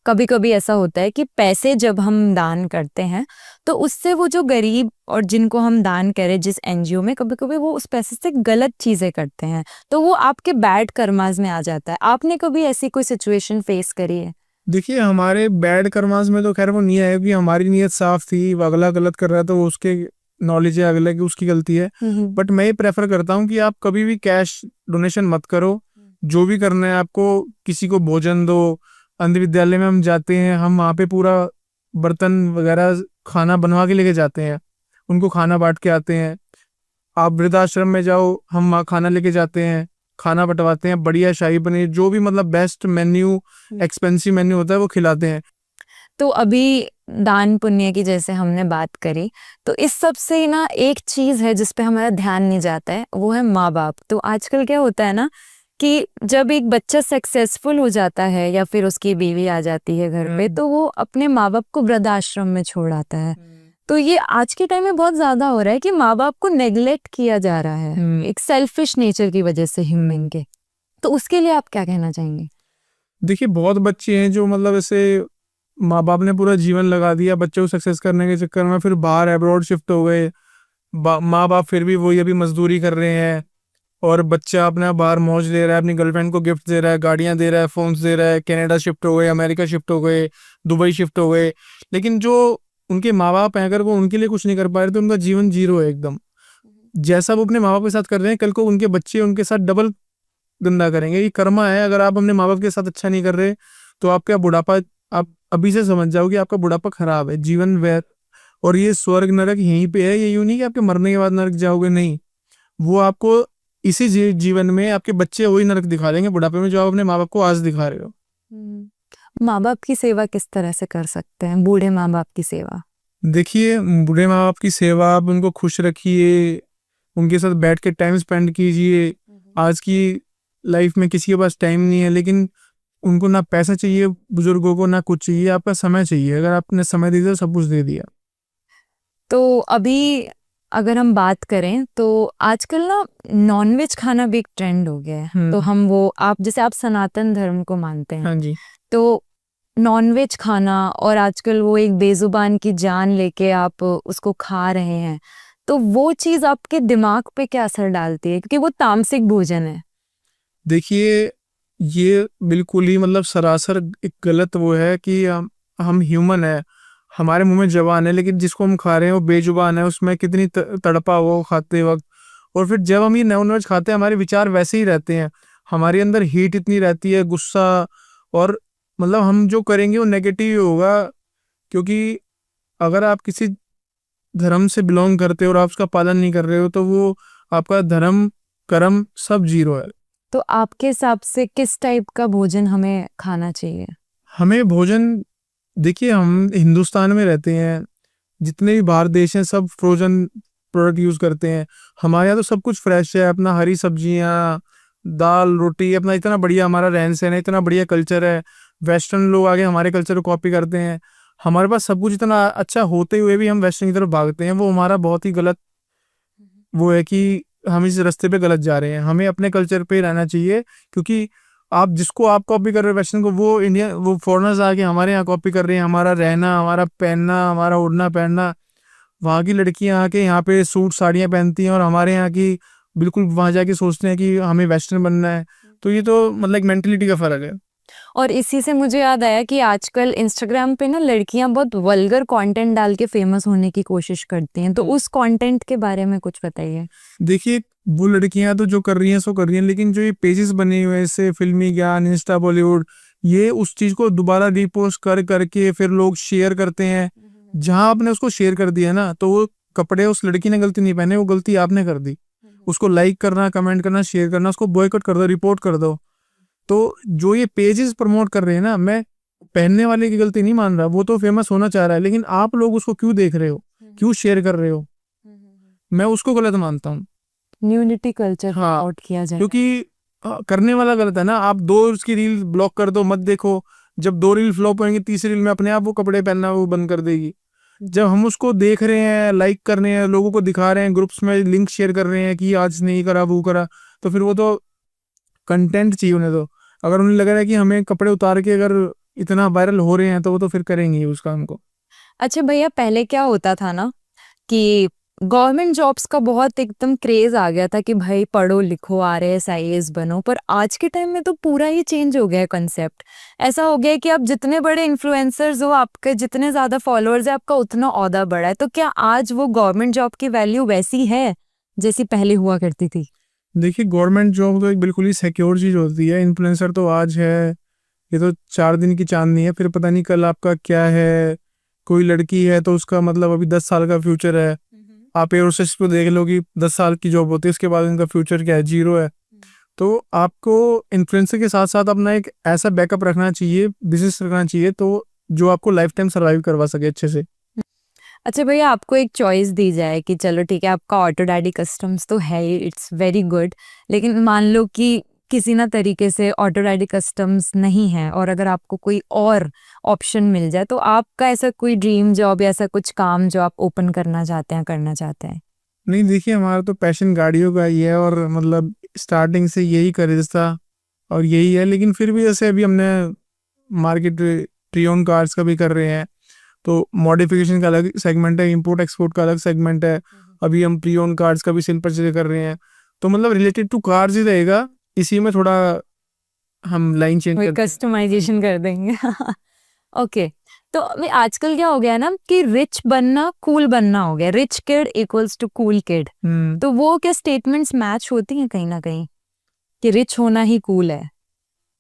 कभी कभी ऐसा होता है कि पैसे जब हम दान करते हैं तो उससे वो जो गरीब और जिनको हम दान करें जिस एनजीओ में, कभी कभी वो उस पैसे से गलत चीजें करते हैं, तो वो आपके बैड कर्मास में आ जाता है। आपने कभी ऐसी कोई सिचुएशन फेस करी है? देखिए, हमारे बैड कर्मास में तो खैर वो नहीं है कि हमारी नीयत साफ थी, वो अगला गलत कर रहा है तो वो उसके नॉलेज है, अगले की उसकी गलती है। बट मैं ये प्रेफर करता हूँ कि आप कभी भी कैश डोनेशन मत करो। जो भी करना है आपको, किसी को भोजन दो। अंध विद्यालय में हम जाते हैं, हम वहाँ पे पूरा बर्तन वगैरह खाना बनवा के लेके जाते हैं, उनको खाना बांट के आते हैं। आप वृद्धाश्रम में जाओ, हम वहाँ खाना लेके जाते हैं, खाना बंटवाते हैं, बढ़िया शाही पनीर, जो भी मतलब बेस्ट मेन्यू, एक्सपेंसिव मेन्यू होता है वो खिलाते हैं। तो अभी दान पुण्य की जैसे हमने बात करी, तो इस सब से ना एक चीज है जिस पे हमारा ध्यान नहीं जाता है, वो है माँ बाप। तो आजकल क्या होता है ना कि जब एक बच्चा सक्सेसफुल हो जाता है या फिर उसकी बीवी आ जाती है घर पे, तो वो अपने माँ बाप को वृद्धाश्रम में छोड़ आता है। तो ये आज के टाइम में बहुत ज्यादा हो रहा है कि माँ बाप को नेग्लेक्ट किया जा रहा है, एक सेल्फिश नेचर की वजह से ह्यूमन के। तो उसके लिए आप क्या कहना चाहेंगे? देखिए, बहुत बच्चे हैं जो मतलब ऐसे माँ बाप ने पूरा जीवन लगा दिया बच्चों को सक्सेस करने के चक्कर में, फिर बाहर अब्रॉड शिफ्ट हो गए। माँ बाप फिर भी वही अभी मजदूरी कर रहे हैं, और बच्चा अपना बाहर मौज ले रहा है, अपनी गर्लफ्रेंड को गिफ्ट दे रहा है, गाड़ियां दे रहा है, फोन्स दे रहा है, कनाडा शिफ्ट हो गए, अमेरिका शिफ्ट हो गए, दुबई शिफ्ट हो गए। लेकिन जो उनके माँ बाप हैं, अगर वो उनके लिए कुछ नहीं कर पा रहे तो उनका जीवन जीरो है एकदम। जैसा वो अपने माँ बाप के साथ कर रहे हैं, कल को उनके बच्चे उनके साथ डबल गंदा करेंगे। ये कर्मा है। अगर आप अपने माँ बाप के साथ अच्छा नहीं कर रहे तो आपका बुढ़ापा, आप अभी से समझ जाओ कि आपका बुढ़ापा खराब है, जीवन व्यर्थ। और ये स्वर्ग नरक यहीं पे है। ये यूं नहीं कि आपके मरने के बाद नरक जाओगे, नहीं, वो आपको इसी जीवन में आपके बच्चे वही नरक दिखा देंगे बुढ़ापे में जो आप अपने माँ बाप को आज दिखा रहे हो। माँ बाप की सेवा किस तरह से कर सकते हैं, बूढ़े माँ बाप की सेवा? देखिए, बूढ़े माँ बाप की सेवा, आप उनको खुश रखिए, उनके साथ बैठ के टाइम स्पेंड कीजिए। आज की लाइफ में किसी के पास टाइम नहीं है, लेकिन उनको ना पैसा चाहिए, बुजुर्गों को ना कुछ चाहिए, आपका समय चाहिए। अगर आपने समय दे दिया, सब कुछ दे दिया। तो अभी अगर हम बात करें तो आजकल ना नॉनवेज खाना भी एक ट्रेंड हो गया है। तो हम वो, आप जैसे आप सनातन धर्म को मानते हैं, हाँ जी। तो नॉनवेज खाना और आजकल वो एक बेजुबान की जान लेके आप उसको खा रहे हैं, तो वो चीज आपके दिमाग पे क्या असर डालती है, क्योंकि वो तामसिक भोजन है? देखिए, ये बिल्कुल ही मतलब सरासर एक गलत वो है कि हम ह्यूमन है, हमारे मुंह में जबान है, लेकिन जिसको हम खा रहे हैं वो बेजुबान है। उसमें कितनी तड़पा हुआ खाते वक्त। और फिर जब हम ये नॉनवेज खाते हैं, हमारे विचार वैसे ही रहते हैं, हमारे अंदर हीट इतनी रहती है, गुस्सा, और मतलब हम जो करेंगे वो नेगेटिव ही होगा। क्योंकि अगर आप किसी धर्म से बिलोंग करते हो और आप उसका पालन नहीं कर रहे हो, तो वो आपका धर्म कर्म सब जीरो है। तो आपके हिसाब से किस टाइप का भोजन हमें खाना चाहिए? हमें भोजन, देखिए, हम हिंदुस्तान में रहते हैं, जितने भी बाहर देश हैं सब फ्रोजन प्रोडक्ट यूज करते हैं। हमारे यहाँ तो सब कुछ फ्रेश है, अपना हरी सब्जियाँ, दाल रोटी, अपना इतना बढ़िया हमारा रहन सहन है, इतना बढ़िया कल्चर है। वेस्टर्न लोग आगे हमारे कल्चर को कॉपी करते हैं। हमारे पास सब कुछ इतना अच्छा होते हुए भी हम वेस्टर्न की तरफ भागते हैं। वो हमारा बहुत ही गलत वो है कि हम इस रास्ते पे गलत जा रहे हैं। हमें अपने कल्चर पे रहना चाहिए, क्योंकि आप जिसको आप कॉपी कर रहे हो वेस्टर्न को, वो इंडिया, वो फॉरेनर्स आके हमारे यहाँ कॉपी कर रहे हैं। हमारा रहना, हमारा पहनना, हमारा उड़ना पहनना, वहाँ की लड़कियां आके यहाँ पे सूट साड़ियाँ पहनती हैं और हमारे यहाँ की बिल्कुल वहाँ जाके सोचते हैं कि हमें वेस्टर्न बनना है। तो ये तो मतलब एक मेंटलिटी का फर्क है। और इसी से मुझे याद आया कि आजकल इंस्टाग्राम पे ना लड़कियां बहुत वल्गर कंटेंट डाल के फेमस होने की कोशिश करती हैं, तो उस कंटेंट के बारे में कुछ बताइए। देखिए, वो लड़कियां तो जो कर रही हैं सो कर रही हैं, लेकिन जो ये पेजेस बने हुए हैं, जैसे फिल्मी ज्ञान, इंस्टा बॉलीवुड, ये उस चीज को दोबारा रीपोस्ट कर करके फिर लोग शेयर करते हैं। जहां आपने उसको शेयर कर दिया ना, तो वो कपड़े उस लड़की ने गलती नहीं पहने, वो गलती आपने कर दी। उसको लाइक करना, कमेंट करना, शेयर करना, उसको बॉयकॉट कर दो, रिपोर्ट कर दो। तो जो ये पेजेस प्रमोट कर रहे हैं ना, मैं पहनने वाले की गलती नहीं मान रहा, वो तो फेमस होना चाह रहा है, लेकिन आप लोग उसको क्यों देख रहे हो, क्यों शेयर कर रहे हो, मैं उसको गलत मानता हूँ। न्यूनिटी कल्चर हाँ, आउट किया जाए, क्योंकि करने वाला गलत है ना। आप दो उसकी रील ब्लॉक कर दो, मत देखो। जब दो रील फ्लॉप होंगे, तीसरी रील में अपने आप वो कपड़े पहनना वो बंद कर देगी। जब हम उसको देख रहे हैं, लाइक कर रहे हैं, लोगों को दिखा रहे हैं, ग्रुप्स में लिंक शेयर कर रहे हैं कि आज नहीं करा, वो करा, तो फिर वो तो कंटेंट चाहिए उन्हें। तो अगर उन्हें लग रहा है कि हमें कपड़े उतार के अगर इतना वायरल हो रहे हैं, तो वो तो फिर करेंगे ही उस काम को। अच्छा भैया, पहले क्या होता था ना कि गवर्नमेंट जॉब्स का बहुत एकदम क्रेज आ गया था कि भाई पढ़ो लिखो, आरएएस आईएएस बनो, पर आज के टाइम में तो पूरा ही चेंज हो गया है कंसेप्ट। ऐसा हो गया है कि आप जितने बड़े इन्फ्लुएंसर्स हो, आपके जितने ज्यादा फॉलोअर्स है, आपका उतना ओहदा बढ़ा है। तो क्या आज वो गवर्नमेंट जॉब की वैल्यू वैसी है जैसी पहले हुआ करती थी? देखिए, गवर्नमेंट जॉब तो एक बिल्कुल ही सिक्योर चीज होती है। इन्फ्लुएंसर तो आज है, ये तो 4 दिन की चांदनी है, फिर पता नहीं कल आपका क्या है। कोई लड़की है तो उसका मतलब अभी 10 साल का फ्यूचर है। आप एयरोस्टेस को देख लो कि 10 साल की जॉब होती है, उसके बाद उनका फ्यूचर क्या है, जीरो है। तो आपको इन्फ्लुएंसर के साथ साथ अपना एक ऐसा बैकअप रखना चाहिए, बिजनेस रखना चाहिए, तो जो आपको लाइफ टाइम सर्वाइव करवा सके अच्छे से। अच्छा भैया, आपको एक चॉइस दी जाए कि चलो ठीक है, आपका ऑटो डैडी कस्टम्स तो है ही, इट्स वेरी गुड, लेकिन मान लो कि किसी ना तरीके से ऑटो डैडी कस्टम्स नहीं है, और अगर आपको कोई और ऑप्शन मिल जाए, तो आपका ऐसा कोई ड्रीम जॉब या ऐसा कुछ काम जो आप ओपन करना चाहते हैं, करना चाहते हैं? नहीं, देखिए, हमारा तो पैशन गाड़ियों का ही है, और मतलब स्टार्टिंग से यही क्रेज था और यही है। लेकिन फिर भी जैसे अभी हमने मार्केट प्री-ओन्ड कार्स का भी कर रहे हैं, तो मॉडिफिकेशन का अलग सेगमेंट है, इंपोर्ट एक्सपोर्ट का अलग सेगमेंट है। अभी हम प्री-ओन्ड कार्स का भी सेल परचेज कर रहे हैं, तो मतलब रिलेटेड टू कार्स ही रहेगा। इसी में थोड़ा हम लाइन चेंज करते हैं। कस्टमाइजेशन कर देंगे। ओके, तो अभी आजकल क्या हो गया ना कि रिच बनना कूल बनना हो गया, rich kid equals to cool kid. तो वो क्या स्टेटमेंट्स मैच होती हैं कहीं ना कहीं कि रिच होना ही कूल है?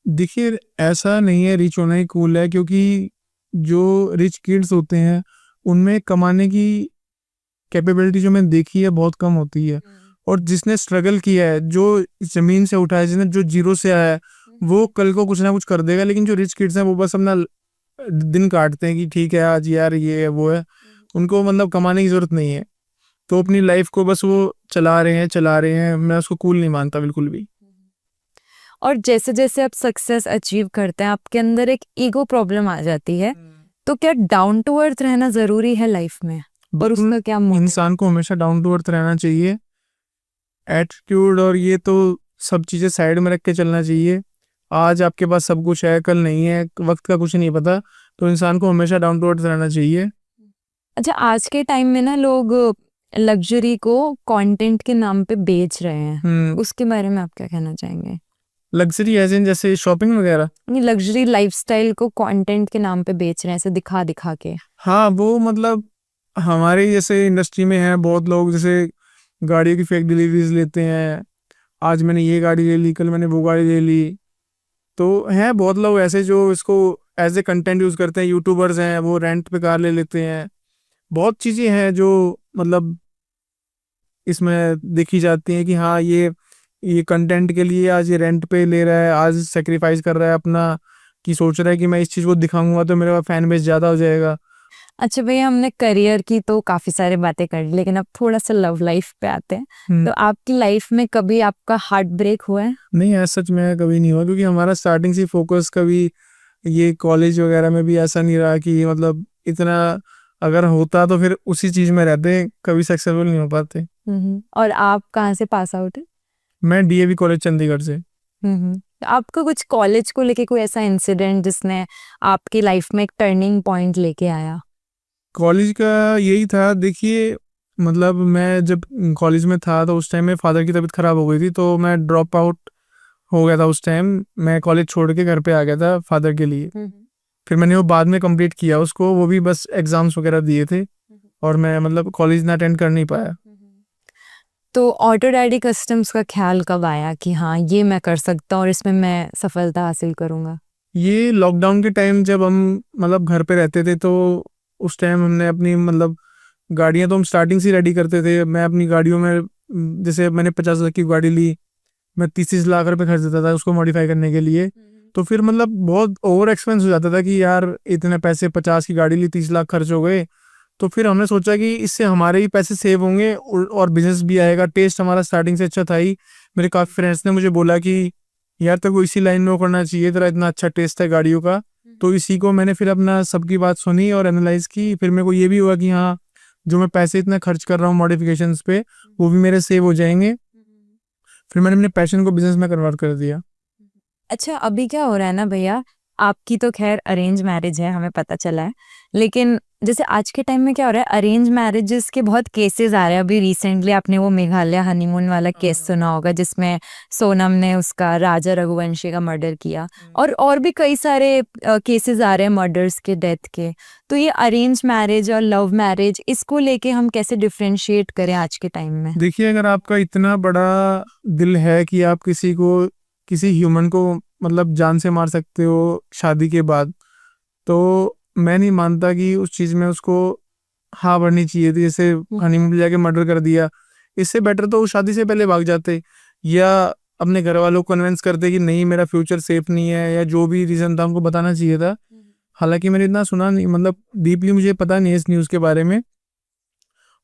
देखिए ऐसा नहीं है रिच होना ही कूल है, क्योंकि जो रिच किड्स होते हैं उनमें कमाने की कैपेबिलिटी जो मैंने देखी है बहुत कम होती है। और जिसने स्ट्रगल किया है, जो जमीन से उठा है, जिसने जो जीरो से आया है, वो कल को कुछ ना कुछ कर देगा। लेकिन जो रिच किड्स हैं वो बस अपना दिन काटते हैं कि ठीक है आज यार ये है वो है, उनको मतलब कमाने की जरूरत नहीं है, तो अपनी लाइफ को बस वो चला रहे हैं। मैं उसको कूल नहीं मानता बिल्कुल भी। और जैसे जैसे आप सक्सेस अचीव करते हैं आपके अंदर एक ईगो प्रॉब्लम आ जाती है, तो क्या डाउन टू अर्थ रहना जरूरी है लाइफ में? और उसका क्या मोटिव? इंसान को हमेशा डाउन टू अर्थ रहना चाहिए। एटीट्यूड और ये तो सब चीज़ें साइड में रख के चलना चाहिए। आज आपके पास सब कुछ है, कल नहीं है, वक्त का कुछ नहीं पता, तो इंसान को हमेशा डाउन टू अर्थ रहना चाहिए। अच्छा, आज के टाइम में ना लोग लग्जरी को कंटेंट के नाम पे बेच रहे हैं, उसके बारे में आप क्या कहना चाहेंगे? लग्जरी एज इन जैसे शॉपिंग वगैरह? लग्जरी लाइफस्टाइल को कंटेंट के नाम पे बेच रहे हैं, ऐसे दिखा दिखा के। हाँ, वो मतलब हमारे जैसे इंडस्ट्री में है बहुत लोग, जैसे गाड़ियों की फेक डिलीवरीज लेते हैं। आज मैंने ये गाड़ी ले ली, कल मैंने वो गाड़ी ले ली। तो हैं बहुत लोग ऐसे जो इसको एज ए कंटेंट यूज़ करते हैं। यूट्यूबर्स हैं, वो रेंट पे कार ले लेते हैं। बहुत चीज़ें हैं जो मतलब इसमें देखी जाती हैं कि हाँ ये कंटेंट के लिए आज ये रेंट पे ले रहा है, आज सेक्रीफाइस कर रहा है अपना, कि सोच रहा है कि मैं इस चीज़ को दिखाऊंगा तो मेरा फैन बेस ज़्यादा हो जाएगा। अच्छा भैया, हमने करियर की तो काफी सारी बातें कर ली, लेकिन अब थोड़ा सा लव लाइफ पे आते हैं। तो आपकी लाइफ में कभी आपका हार्ट ब्रेक हुआ है? नहीं, ऐसा सच में कभी नहीं हुआ, क्योंकि हमारा स्टार्टिंग से फोकस कभी ये कॉलेज वगैरह में भी ऐसा नहीं रहा कि मतलब इतना, अगर होता तो फिर उसी चीज़ में रहते, कभी सक्सेसफुल नहीं हो पाते। और आप कहाँ से पास आउट है? मैं डीएवी कॉलेज चंडीगढ़ से। आपका कुछ कॉलेज को लेके कोई ऐसा इंसिडेंट जिसने आपकी लाइफ में एक टर्निंग पॉइंट लेके आया? कॉलेज का यही था, देखिए मतलब मैं जब कॉलेज में था तो उस टाइम में फादर की तबीयत ख़राब हो गई थी, तो मैं ड्रॉप आउट हो गया था। उस टाइम मैं कॉलेज छोड़ के घर पे आ गया था फादर के लिए। फिर मैंने वो बाद में कंप्लीट किया उसको, वो भी बस एग्ज़ाम्स वगैरह दिए थे, और मैं मतलब कॉलेज ना अटेंड कर नहीं पाया। तो ऑटो डैडी कस्टम्स का ख्याल कब आया कि हाँ ये मैं कर सकता हूँ और इसमें मैं सफलता हासिल करूँगा? ये लॉकडाउन के टाइम जब हम मतलब घर पे रहते थे, तो उस टाइम हमने अपनी मतलब गाड़ियाँ तो हम स्टार्टिंग से रेडी करते थे। मैं अपनी गाड़ियों में जैसे मैंने 50 लाख की गाड़ी ली, मैं 30 लाख रुपए खर्च देता था उसको मॉडिफाई करने के लिए। तो फिर मतलब बहुत ओवर एक्सपेंस हो जाता था कि यार इतने पैसे, 50 की गाड़ी ली, 30 लाख खर्च हो गए। तो फिर हमने सोचा कि इससे हमारे ही पैसे सेव होंगे और बिजनेस भी आएगा। टेस्ट हमारा स्टार्टिंग से अच्छा था ही। मेरे काफ़ी फ्रेंड्स ने मुझे बोला कि यार तेरे को इसी लाइन में करना चाहिए, तेरा इतना अच्छा टेस्ट है गाड़ियों का। तो इसी को मैंने फिर अपना सबकी बात सुनी और एनालाइज की। फिर मेरे को ये भी हुआ कि हाँ, जो मैं पैसे इतना खर्च कर रहा हूँ मॉडिफिकेशंस पे, वो भी मेरे सेव हो जाएंगे। फिर मैंने अपने पैशन को बिजनेस में कन्वर्ट कर दिया। अच्छा, अभी क्या हो रहा है ना भैया, आपकी तो खैर अरेंज मैरिज है, हमें पता चला है, लेकिन जैसे आज के टाइम में क्या हो रहा है, अरेंज मैरिजेस के बहुत केसेस आ रहे हैं। अभी रिसेंटली आपने वो मेघालय हनीमून वाला केस सुना होगा, जिसमें सोनम ने उसका राजा रघुवंशी का मर्डर किया, और भी कई सारे केसेस आ रहे हैं मर्डर्स के, डेथ के। तो ये अरेंज मैरिज और लव मैरिज, इसको लेके हम कैसे डिफ्रेंशिएट करें आज के टाइम में? देखिए, अगर आपका इतना बड़ा दिल है कि आप किसी ह्यूमन को मतलब जान से मार सकते हो शादी के बाद, तो मैं नहीं मानता कि उस चीज़ में उसको हाँ भरनी चाहिए थी। जैसे हनीमून पे जाके मर्डर कर दिया, इससे बेटर तो वो शादी से पहले भाग जाते, या अपने घर वालों को कन्विंस करते कि नहीं मेरा फ्यूचर सेफ नहीं है, या जो भी रीज़न था उनको बताना चाहिए था। हालांकि मैंने इतना सुना नहीं, मतलब डीपली मुझे पता नहीं है इस न्यूज़ के बारे में,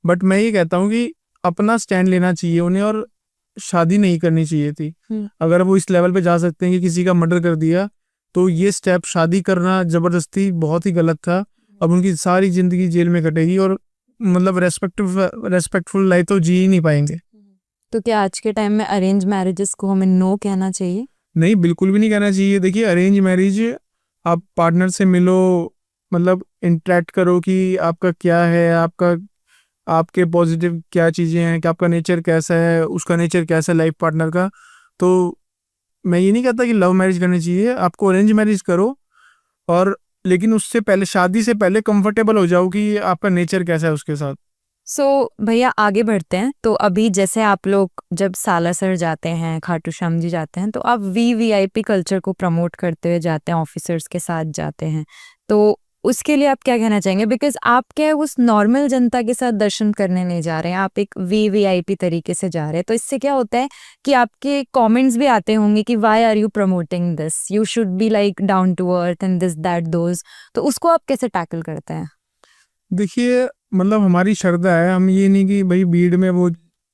बट मैं ये कहता हूँ कि अपना स्टैंड लेना चाहिए उन्हें, और शादी नहीं करनी चाहिए थी। अगर वो इस लेवल पे जा सकते हैं कि किसी का मर्डर कर दिया, तो ये स्टेप शादी करना जबरदस्ती बहुत ही गलत था। अब उनकी सारी जिंदगी जेल में कटेगी, और मतलब रेस्पेक्टफुल लाइफ तो जी ही नहीं पाएंगे। तो क्या आज के टाइम में अरेंज मैरिजेस को हमें नो कहना चाहिए? नहीं, बिल्कुल भी नहीं कहना चाहिए। देखिए, अरेंज मैरिज आप पार्टनर से मिलो, मतलब इंटरेक्ट करो कि आपका क्या है, आपके पॉजिटिव क्या चीज़ें हैं, कि आपका नेचर कैसा है, उसका नेचर कैसा है लाइफ पार्टनर का। तो मैं ये नहीं कहता कि लव मैरिज करनी चाहिए, आपको अरेंज मैरिज करो, और लेकिन उससे पहले, शादी से पहले कंफर्टेबल हो जाओ कि आपका नेचर कैसा है उसके साथ। सो भैया आगे बढ़ते हैं। तो अभी जैसे आप लोग जब सालासर जाते हैं, खाटू श्याम जी जाते हैं, तो आप वीवीआईपी कल्चर को प्रमोट करते हुए जाते हैं, ऑफिसर्स के साथ जाते हैं, तो उसके लिए आप क्या कहना चाहेंगे? बिकॉज आप क्या है, उस नॉर्मल जनता के साथ दर्शन करने नहीं जा रहे हैं, आप एक वीवीआईपी तरीके से जा रहे हैं। तो इससे क्या होता है कि आपके कमेंट्स भी आते होंगे कि why are you promoting this, you should be like down to earth and this that those. तो उसको आप कैसे टैकल करते हैं? देखिए, मतलब हमारी श्रद्धा है, हम ये नहीं कि भाई भीड़ में वो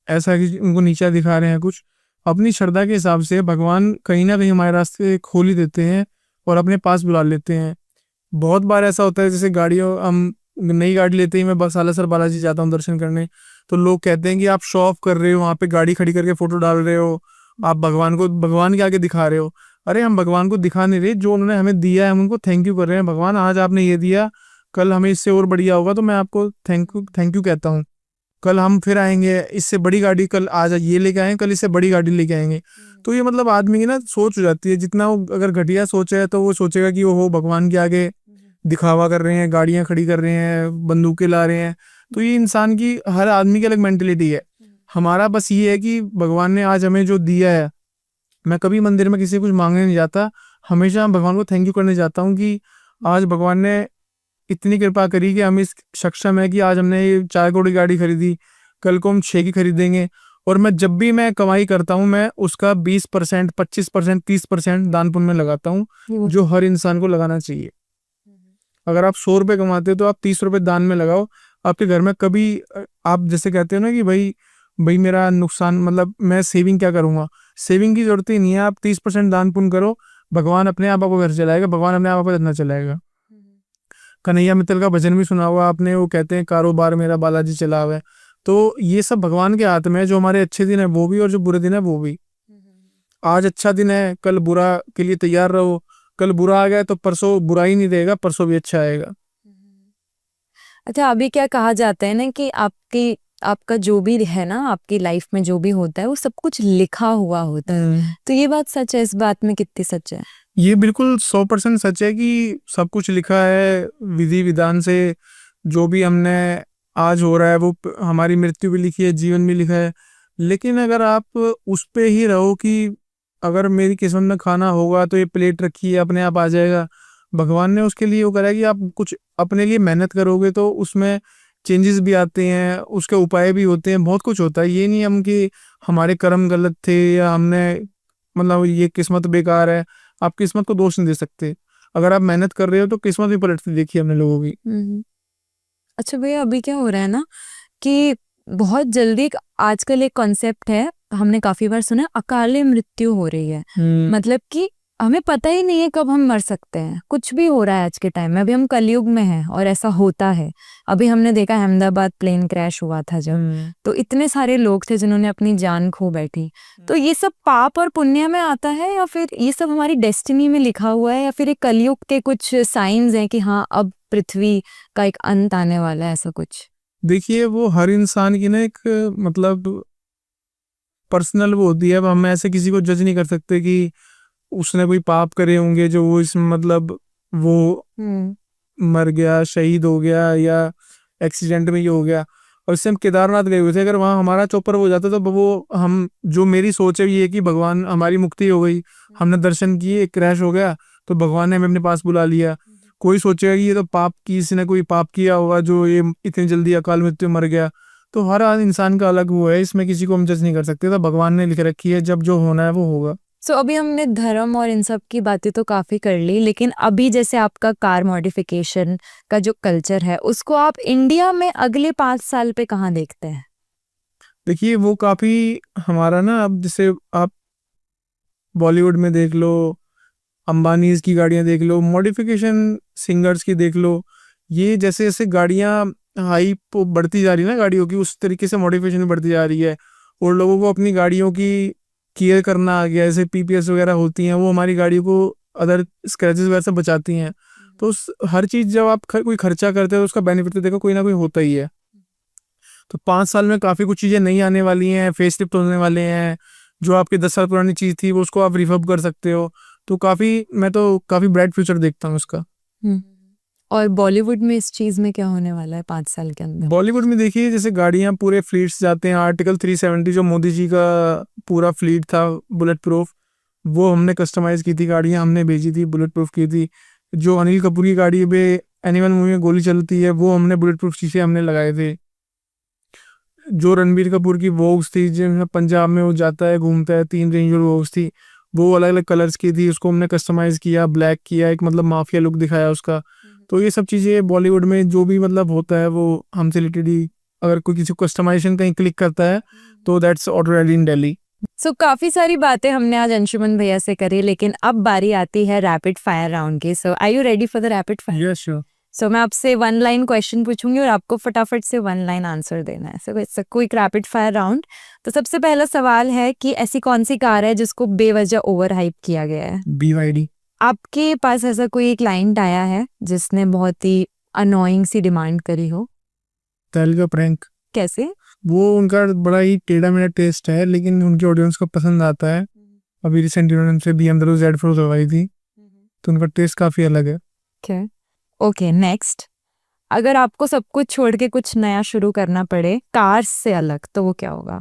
ऐसा कि उनको नीचा दिखा रहे हैं कुछ। अपनी श्रद्धा के हिसाब से भगवान कहीं ना कहीं हमारे रास्ते खोल ही देते हैं और अपने पास बुला लेते हैं। बहुत बार ऐसा होता है, जैसे गाड़ियों, हम नई गाड़ी लेते ही मैं बस सालासर बालाजी जाता हूँ दर्शन करने, तो लोग कहते हैं कि आप शो ऑफ कर रहे हो, वहाँ पे गाड़ी खड़ी करके फोटो डाल रहे हो, आप भगवान के आगे दिखा रहे हो। अरे हम भगवान को दिखा नहीं रहे, जो उन्होंने हमें दिया है हम उनको थैंक यू कर रहे हैं। भगवान आज आपने ये दिया, कल हमें इससे और बढ़िया होगा तो मैं आपको थैंक यू कहता हूँ। कल हम फिर आएंगे, इससे बड़ी गाड़ी, कल आज ये लेके आए, कल इससे बड़ी गाड़ी लेके आएंगे। तो ये मतलब आदमी की ना सोच हो जाती है, जितना वो अगर घटिया सोच है तो वो सोचेगा कि वो भगवान के आगे दिखावा कर रहे हैं, गाड़ियां खड़ी कर रहे हैं, बंदूकें ला रहे हैं। तो ये इंसान की, हर आदमी की अलग मेंटेलिटी है। हमारा बस ये है कि भगवान ने आज हमें जो दिया है, मैं कभी मंदिर में किसी से कुछ मांगने नहीं जाता, हमेशा भगवान को थैंक यू करने जाता हूँ कि आज भगवान ने इतनी कृपा करी कि हम इस सक्षम है कि आज हमने ये 4 करोड़ की गाड़ी खरीदी, कल को हम 6 की खरीदेंगे। और मैं जब भी मैं कमाई करता हूँ, मैं उसका 20%, 25%, 30% दान पुण्य में लगाता हूँ, जो हर इंसान को लगाना चाहिए। अगर आप 100 रुपये कमाते हो तो आप 30 रुपये दान में लगाओ। आपके घर में कभी आप जैसे कहते हो ना कि भाई भाई मेरा नुकसान, मतलब मैं सेविंग क्या करूंगा, सेविंग की जरूरत ही नहीं है। आप 30% दान पुण्य करो, भगवान अपने आप आपको घर चलाएगा, भगवान अपने आप आपको धंधा चलाएगा। कन्हैया मित्तल का भजन भी सुना हुआ आपने, वो कहते हैं कारोबार मेरा बालाजी चला हुआ है। तो ये सब भगवान के हाथ में है, जो हमारे अच्छे दिन है वो भी और जो बुरे दिन है वो भी। आज अच्छा दिन है, कल बुरा के लिए तैयार रहो। कल बुरा आ गया तो परसों बुरा ही नहीं रहेगा, परसों भी अच्छा आएगा। अच्छा, अभी क्या कहा जाता है ना कि आपका जो भी है ना, आपकी लाइफ में जो भी होता है वो सब कुछ लिखा हुआ होता है। तो ये बात सच है? इस बात में कितनी सच है? ये बिल्कुल 100% सच है कि सब कुछ लिखा है विधि विधान से। जो भी हमने आज हो रहा है वो हमारी मृत्यु भी लिखी है, जीवन भी लिखा है। लेकिन अगर आप उस पे ही रहो कि अगर मेरी किस्मत में खाना होगा तो ये प्लेट रखी है, अपने आप आ जाएगा, भगवान ने उसके लिए वो करा है कि आप कुछ अपने लिए मेहनत करोगे तो उसमें चेंजेस भी आते हैं, उसके उपाय भी होते हैं, बहुत कुछ होता है। ये नहीं हम कि हमारे कर्म गलत थे या हमने, मतलब ये किस्मत बेकार है। आप किस्मत को दोष नहीं दे सकते, अगर आप मेहनत कर रहे हो तो किस्मत भी पलटती देखी हमने लोगों की। अच्छा भैया, अभी क्या हो रहा है ना कि बहुत जल्दी आजकल एक कॉन्सेप्ट है, हमने काफी बार सुना, अकाले मृत्यु हो रही है। मतलब कि हमें पता ही नहीं है कब हम मर सकते हैं, कुछ भी हो रहा है आज के टाइम में। अभी हम कलयुग में हैं और ऐसा होता है। अभी हमने देखा अहमदाबाद प्लेन क्रैश हुआ था जब, तो इतने सारे लोग थे जिन्होंने अपनी जान खो बैठी। तो ये सब पाप और पुण्य में आता है, या फिर ये सब हमारी डेस्टिनी में लिखा हुआ है, या फिर एक कलयुग के कुछ साइंस हैं कि हाँ अब पृथ्वी का एक अंत आने वाला है, ऐसा कुछ? देखिए, वो हर इंसान की ना एक, मतलब पर्सनल वो होती है। अब हम ऐसे किसी को जज नहीं कर सकते कि उसने कोई पाप करे होंगे जो वो इस, मतलब वो मर गया, शहीद हो गया या एक्सीडेंट में ये हो गया। और इससे हम केदारनाथ गए हुए थे, अगर वहाँ हमारा चॉपर हो जाता तो वो हम, जो मेरी सोच है ये है कि भगवान, हमारी मुक्ति हो गई, हमने दर्शन किए, क्रैश हो गया तो भगवान ने हमें अपने पास बुला लिया। कोई सोचेगा कि ये तो पाप, किसी ने कोई पाप किया होगा जो ये इतनी जल्दी अकाल मृत्यु मर गया। तो हर इंसान का अलग वो है, इसमें किसी को हम जज नहीं कर सकते। तो भगवान ने लिख रखी है, जब जो होना है वो होगा। सो अभी हमने धर्म और इन सब की बातें तो काफी कर ली, लेकिन अभी जैसे आपका कार मॉडिफिकेशन का जो कल्चर है, उसको आप इंडिया में अगले 5 साल पे कहाँ देखते हैं? देखिए, वो काफी हमारा ना, अब जैसे आप बॉलीवुड में देख लो, अंबानीज की गाड़ियां देख लो, मॉडिफिकेशन सिंगर्स की देख लो, ये जैसे जैसे गाड़ियां हाइप बढ़ती जा रही है ना गाड़ियों की, उस तरीके से मॉडिफिकेशन भी बढ़ती जा रही है। और लोगों को अपनी गाड़ियों की केयर करना आ गया, जैसे पीपीएस वगैरह होती हैं, वो हमारी गाड़ियों को अदर स्क्रैचेस वगैरह से बचाती हैं। तो हर चीज़ जब आप कोई खर्चा करते हो तो उसका बेनिफिट तो देखो कोई ना कोई होता ही है। तो 5 साल में काफ़ी कुछ चीज़ें नई आने वाली हैं, फेस लिफ्ट होने वाले हैं। जो आपकी 10 साल पुरानी चीज़ थी वो उसको आप रिफर्ब कर सकते हो। तो मैं तो काफ़ी ब्राइट फ्यूचर देखता हूँ उसका। और बॉलीवुड में इस चीज में क्या होने वाला है 5 साल के अंदर? बॉलीवुड में देखिए जैसे गाड़ियां पूरे फ्लीट्स जाते हैं, आर्टिकल 370 जो मोदी जी का पूरा फ्लीट था बुलेट प्रूफ, वो हमने कस्टमाइज की थी, गाड़ियां हमने भेजी थी बुलेट प्रूफ की थी। जो अनिल कपूर की गाड़ी पे एनिमल मूवी में गोली चलती है वो हमने बुलेट प्रूफ शीशे हमने लगाए थे। जो रणबीर कपूर की वोग्स थी जिनमें पंजाब में वो जाता है घूमता है, 3 रेंजर वोग्स थी, वो अलग अलग कलर्स की थी, उसको हमने कस्टमाइज किया, ब्लैक किया, एक मतलब माफिया लुक दिखाया उसका। तो ये सब चीज़ें बॉलीवुड में जो भी मतलब होता है वो हमसे रिलेटेड ही, अगर कोई किसी को कस्टमाइजेशन कहीं क्लिक करता है तो दैट्स ऑलरेडी इन दिल्ली। सो काफी सारी बातें हमने आज अंशुमन भैया से करी, लेकिन अब बारी आती है रैपिड फायर राउंड की। So are you ready for the rapid fire? Yes sure. So मैं आपसे 1 लाइन क्वेश्चन पूछूंगी और आपको फटाफट से 1 लाइन आंसर देना है। So it's a quick rapid fire round. तो सबसे पहला सवाल है कि ऐसी कौन सी कार है जिसको बेवजह ओवर हाइप किया गया है? BYD। आपके पास ऐसा कोई क्लाइंट आया है जिसने बहुत ही अनोइंग सी डिमांड करी हो? तेल का प्रैंक। कैसे? वो उनका बड़ा ही टेढ़ा मेढ़ा टेस्ट है लेकिन उनकी ऑडियंस को पसंद आता है। अभी रिसेंट उन्होंने हमसे BMW Z4 करवाई थी तो उनका टेस्ट काफ़ी अलग है। Okay next. अगर आपको सब कुछ छोड़ के कुछ नया शुरू करना पड़े कार्स से अलग, तो वो क्या होगा?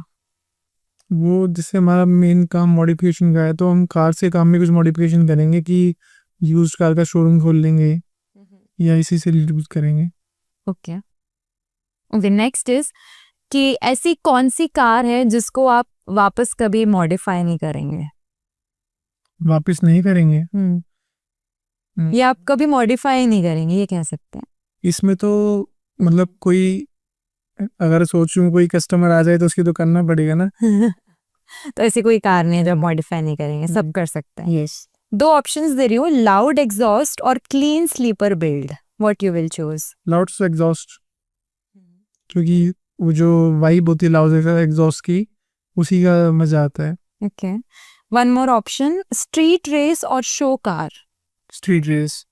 वो जिससे हमारा मेन काम मॉडिफिकेशन का है तो हम कार से काम में कुछ मॉडिफिकेशन करेंगे कि यूज कार का शोरूम खोल लेंगे या इसी से यूज करेंगे। ओके ओके नेक्स्ट इज कि ऐसी कौन सी कार है जिसको आप वापस कभी मॉडिफाई नहीं करेंगे? वापस नहीं करेंगे। ये आप कभी मॉडिफाई नहीं करेंगे, ये कह सकते हैं। इसमें तो मतलब कोई अगर सोचूं कोई कस्टमर आ जाए तो उसकी तो करना पड़ेगा ना। तो ऐसी कोई कार नहीं है जो मॉडिफाई नहीं करेंगे, सब कर सकते हैं। यस। 2 ऑप्शंस दे रही हूँ, लाउड एग्जॉस्ट और clean sleeper build, what you will choose? Loud exhaust, क्योंकि वो जो वाइब होती है लाउड एग्जॉस्ट की उसी का मजा आता है। Okay one more option, street race और शो कार। Street race.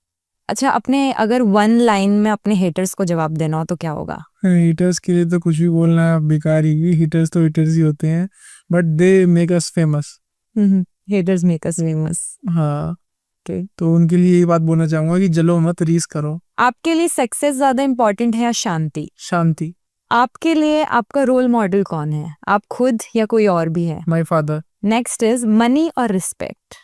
अच्छा, अपने अगर 1 लाइन में अपने हेटर्स को जवाब देना हो तो क्या होगा? हिटर्स के लिए तो कुछ भी बोलना बेकार ही, हिटर्स तो हिटर्स ही होते हैं but they make us famous. Haters make us famous. हाँ तो उनके लिए ये बात बोलना चाहूंगा कि जलो मत, रीस करो। आपके लिए सक्सेस ज्यादा इम्पोर्टेंट है या शांति? शांति। आपके लिए आपका रोल मॉडल कौन है, आप खुद या कोई और भी है? My father. Next is money और रिस्पेक्ट।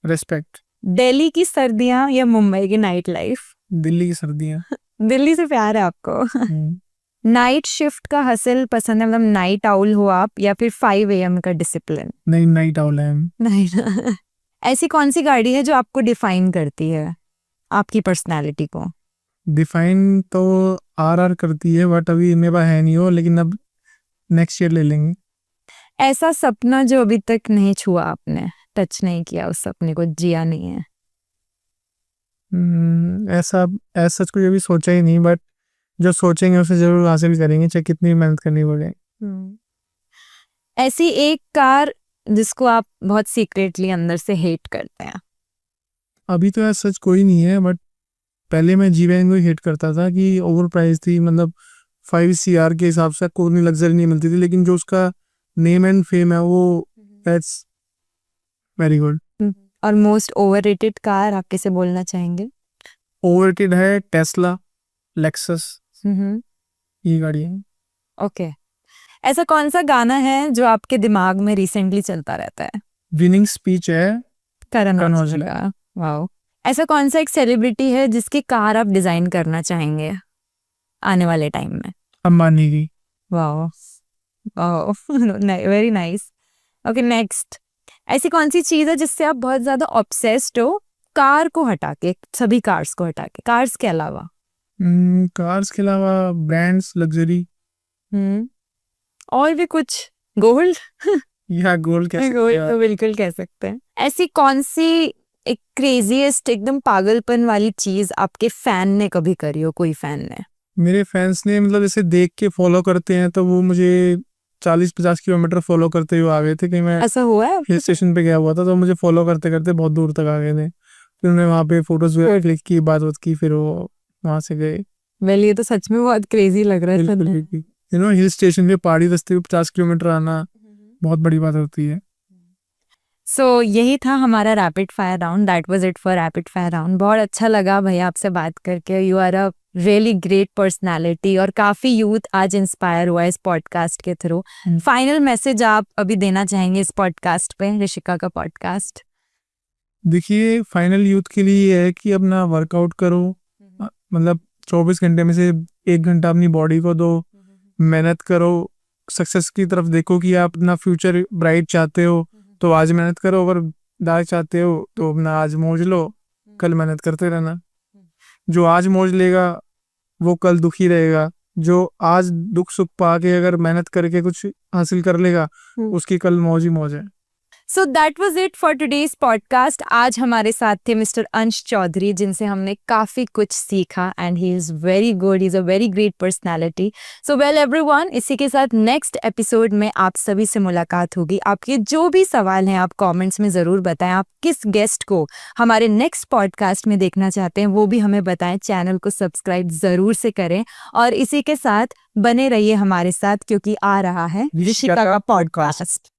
रिस्पेक्ट। दिल्ली की सर्दियां या मुंबई की नाइट लाइफ? दिल्ली की सर्दियाँ। दिल्ली से प्यार है आपको। नाइट शिफ्ट का हसल पसंद है, मतलब नाइट आउल हो आप, या फिर 5 AM का डिसिप्लिन? नहीं, नाइट आउल है। नहीं। ऐसी कौन सी गाड़ी है जो आपको डिफाइन करती है, आपकी पर्सनालिटी को? डिफाइन तो RR करती है बट अभी मेरे पास है नहीं हो, लेकिन अब नेक्स्ट ईयर ले लेंगे। ऐसा सपना जो अभी तक नहीं छुआ आपने, टच नहीं किया, उस सपने को जिया नहीं है? ऐसा सच कुछ अभी सोचा ही नहीं, बट जो सोचेंगे उसे जरूर हासिल करेंगे चाहे कितनी मेहनत करनी पड़े। ऐसी एक कार जिसको आप बहुत सीक्रेटली अंदर से हेट करते हैं? अभी तो ऐसा सच कोई नहीं है, बट पहले मैं G-Wagon को हेट करता था कि ओवर प्राइस थी, मतलब 5 CR के हिसाब से कोई लग्जरी नहीं मिलती थी, लेकिन जो उसका नेम एंड फेम है वो दैट्स वेरी गुड। और मोस्ट ओवररेटेड कार आप किसे बोलना चाहेंगे? ओवररेटेड है टेस्ला, लेक्सस, ये गाड़ी है। ओके ऐसा कौन सा गाना है जो आपके दिमाग में रिसेंटली चलता रहता है? विनिंग स्पीच है करण करण औजला का। वाओ। ऐसा कौन सा एक सेलिब्रिटी है जिसकी कार आप डिजाइन करना चाहेंगे आने वाले टाइम में? अंबानी की। Wow wow very nice. Okay next, ऐसी कौन सी चीज है जिससे आप बहुत ज्यादा ऑब्सेस्ड हो, कार को हटा के, सभी कार्स को हटा के, कार्स के अलावा? कार्स के अलावा ब्रांड्स, लग्जरी। और भी कुछ? गोल्ड? या गोल्ड कह सकते गोल्ड हैं। तो बिल्कुल कह सकते हैं। ऐसी कौन सी एक क्रेजीएस्ट एकदम पागलपन वाली चीज आपके फैन ने कभी करी हो, कोई फैन ने? मेरे फैंस ने मतलब जैसे देख के फॉलो करते हैं तो वो मुझे 40-50 किलोमीटर फॉलो करते हुए आ गए थे कि मैं ऐसा हुआ है? हिल स्टेशन पे गया हुआ था तो मुझे फॉलो करते करते बहुत दूर तक आ गए थे, फिर उन्होंने वहाँ पे फोटोज क्लिक की, बात की, फिर वो वहाँ से गए। वेल ये तो सच में बहुत क्रेजी लग रहा है। हिल स्टेशन पे पहाड़ी रास्ते पे 50 किलोमीटर आना बहुत बड़ी बात होती है। सो यही था हमारा rapid fire round. That was it for rapid fire round. बहुत अच्छा लगा भैया आपसे बात करके. You are a really great personality और काफ़ी यूथ आज इंस्पायर हुआ है इस पॉडकास्ट के थ्रू. फाइनल मैसेज आप अभी देना चाहेंगे इस पॉडकास्ट पे, ऋषिका का पॉडकास्ट? देखिए, फाइनल यूथ के लिए ये है कि अपना वर्कआउट करो, मतलब 24 घंटे में से 1 घंटा अपनी बॉडी को दो, मेहनत करो, सक्सेस की तरफ देखो कि आप अपना फ्यूचर ब्राइट चाहते हो तो आज मेहनत करो, अगर डार्क चाहते हो तो अपना आज मौज लो, कल मेहनत करते रहना. जो आज मौज लेगा वो कल दुखी रहेगा, जो आज दुख सुख पाके अगर मेहनत करके कुछ हासिल कर लेगा उसकी कल मौज ही मौज है. So that was it for today's podcast. आज हमारे साथ थे मिस्टर अंश चौधरी, जिनसे हमने काफ़ी कुछ सीखा and he is very good, he is a very great personality. So well everyone, इसी के साथ नेक्स्ट एपिसोड में आप सभी से मुलाकात होगी. आपके जो भी सवाल हैं आप कमेंट्स में ज़रूर बताएं. आप किस गेस्ट को हमारे नेक्स्ट पॉडकास्ट में देखना चाहते हैं वो भी हमें बताएं. चैनल को सब्सक्राइब ज़रूर से करें और इसी के साथ बने रहिए हमारे साथ, क्योंकि आ रहा है ऋषिका का पॉडकास्ट.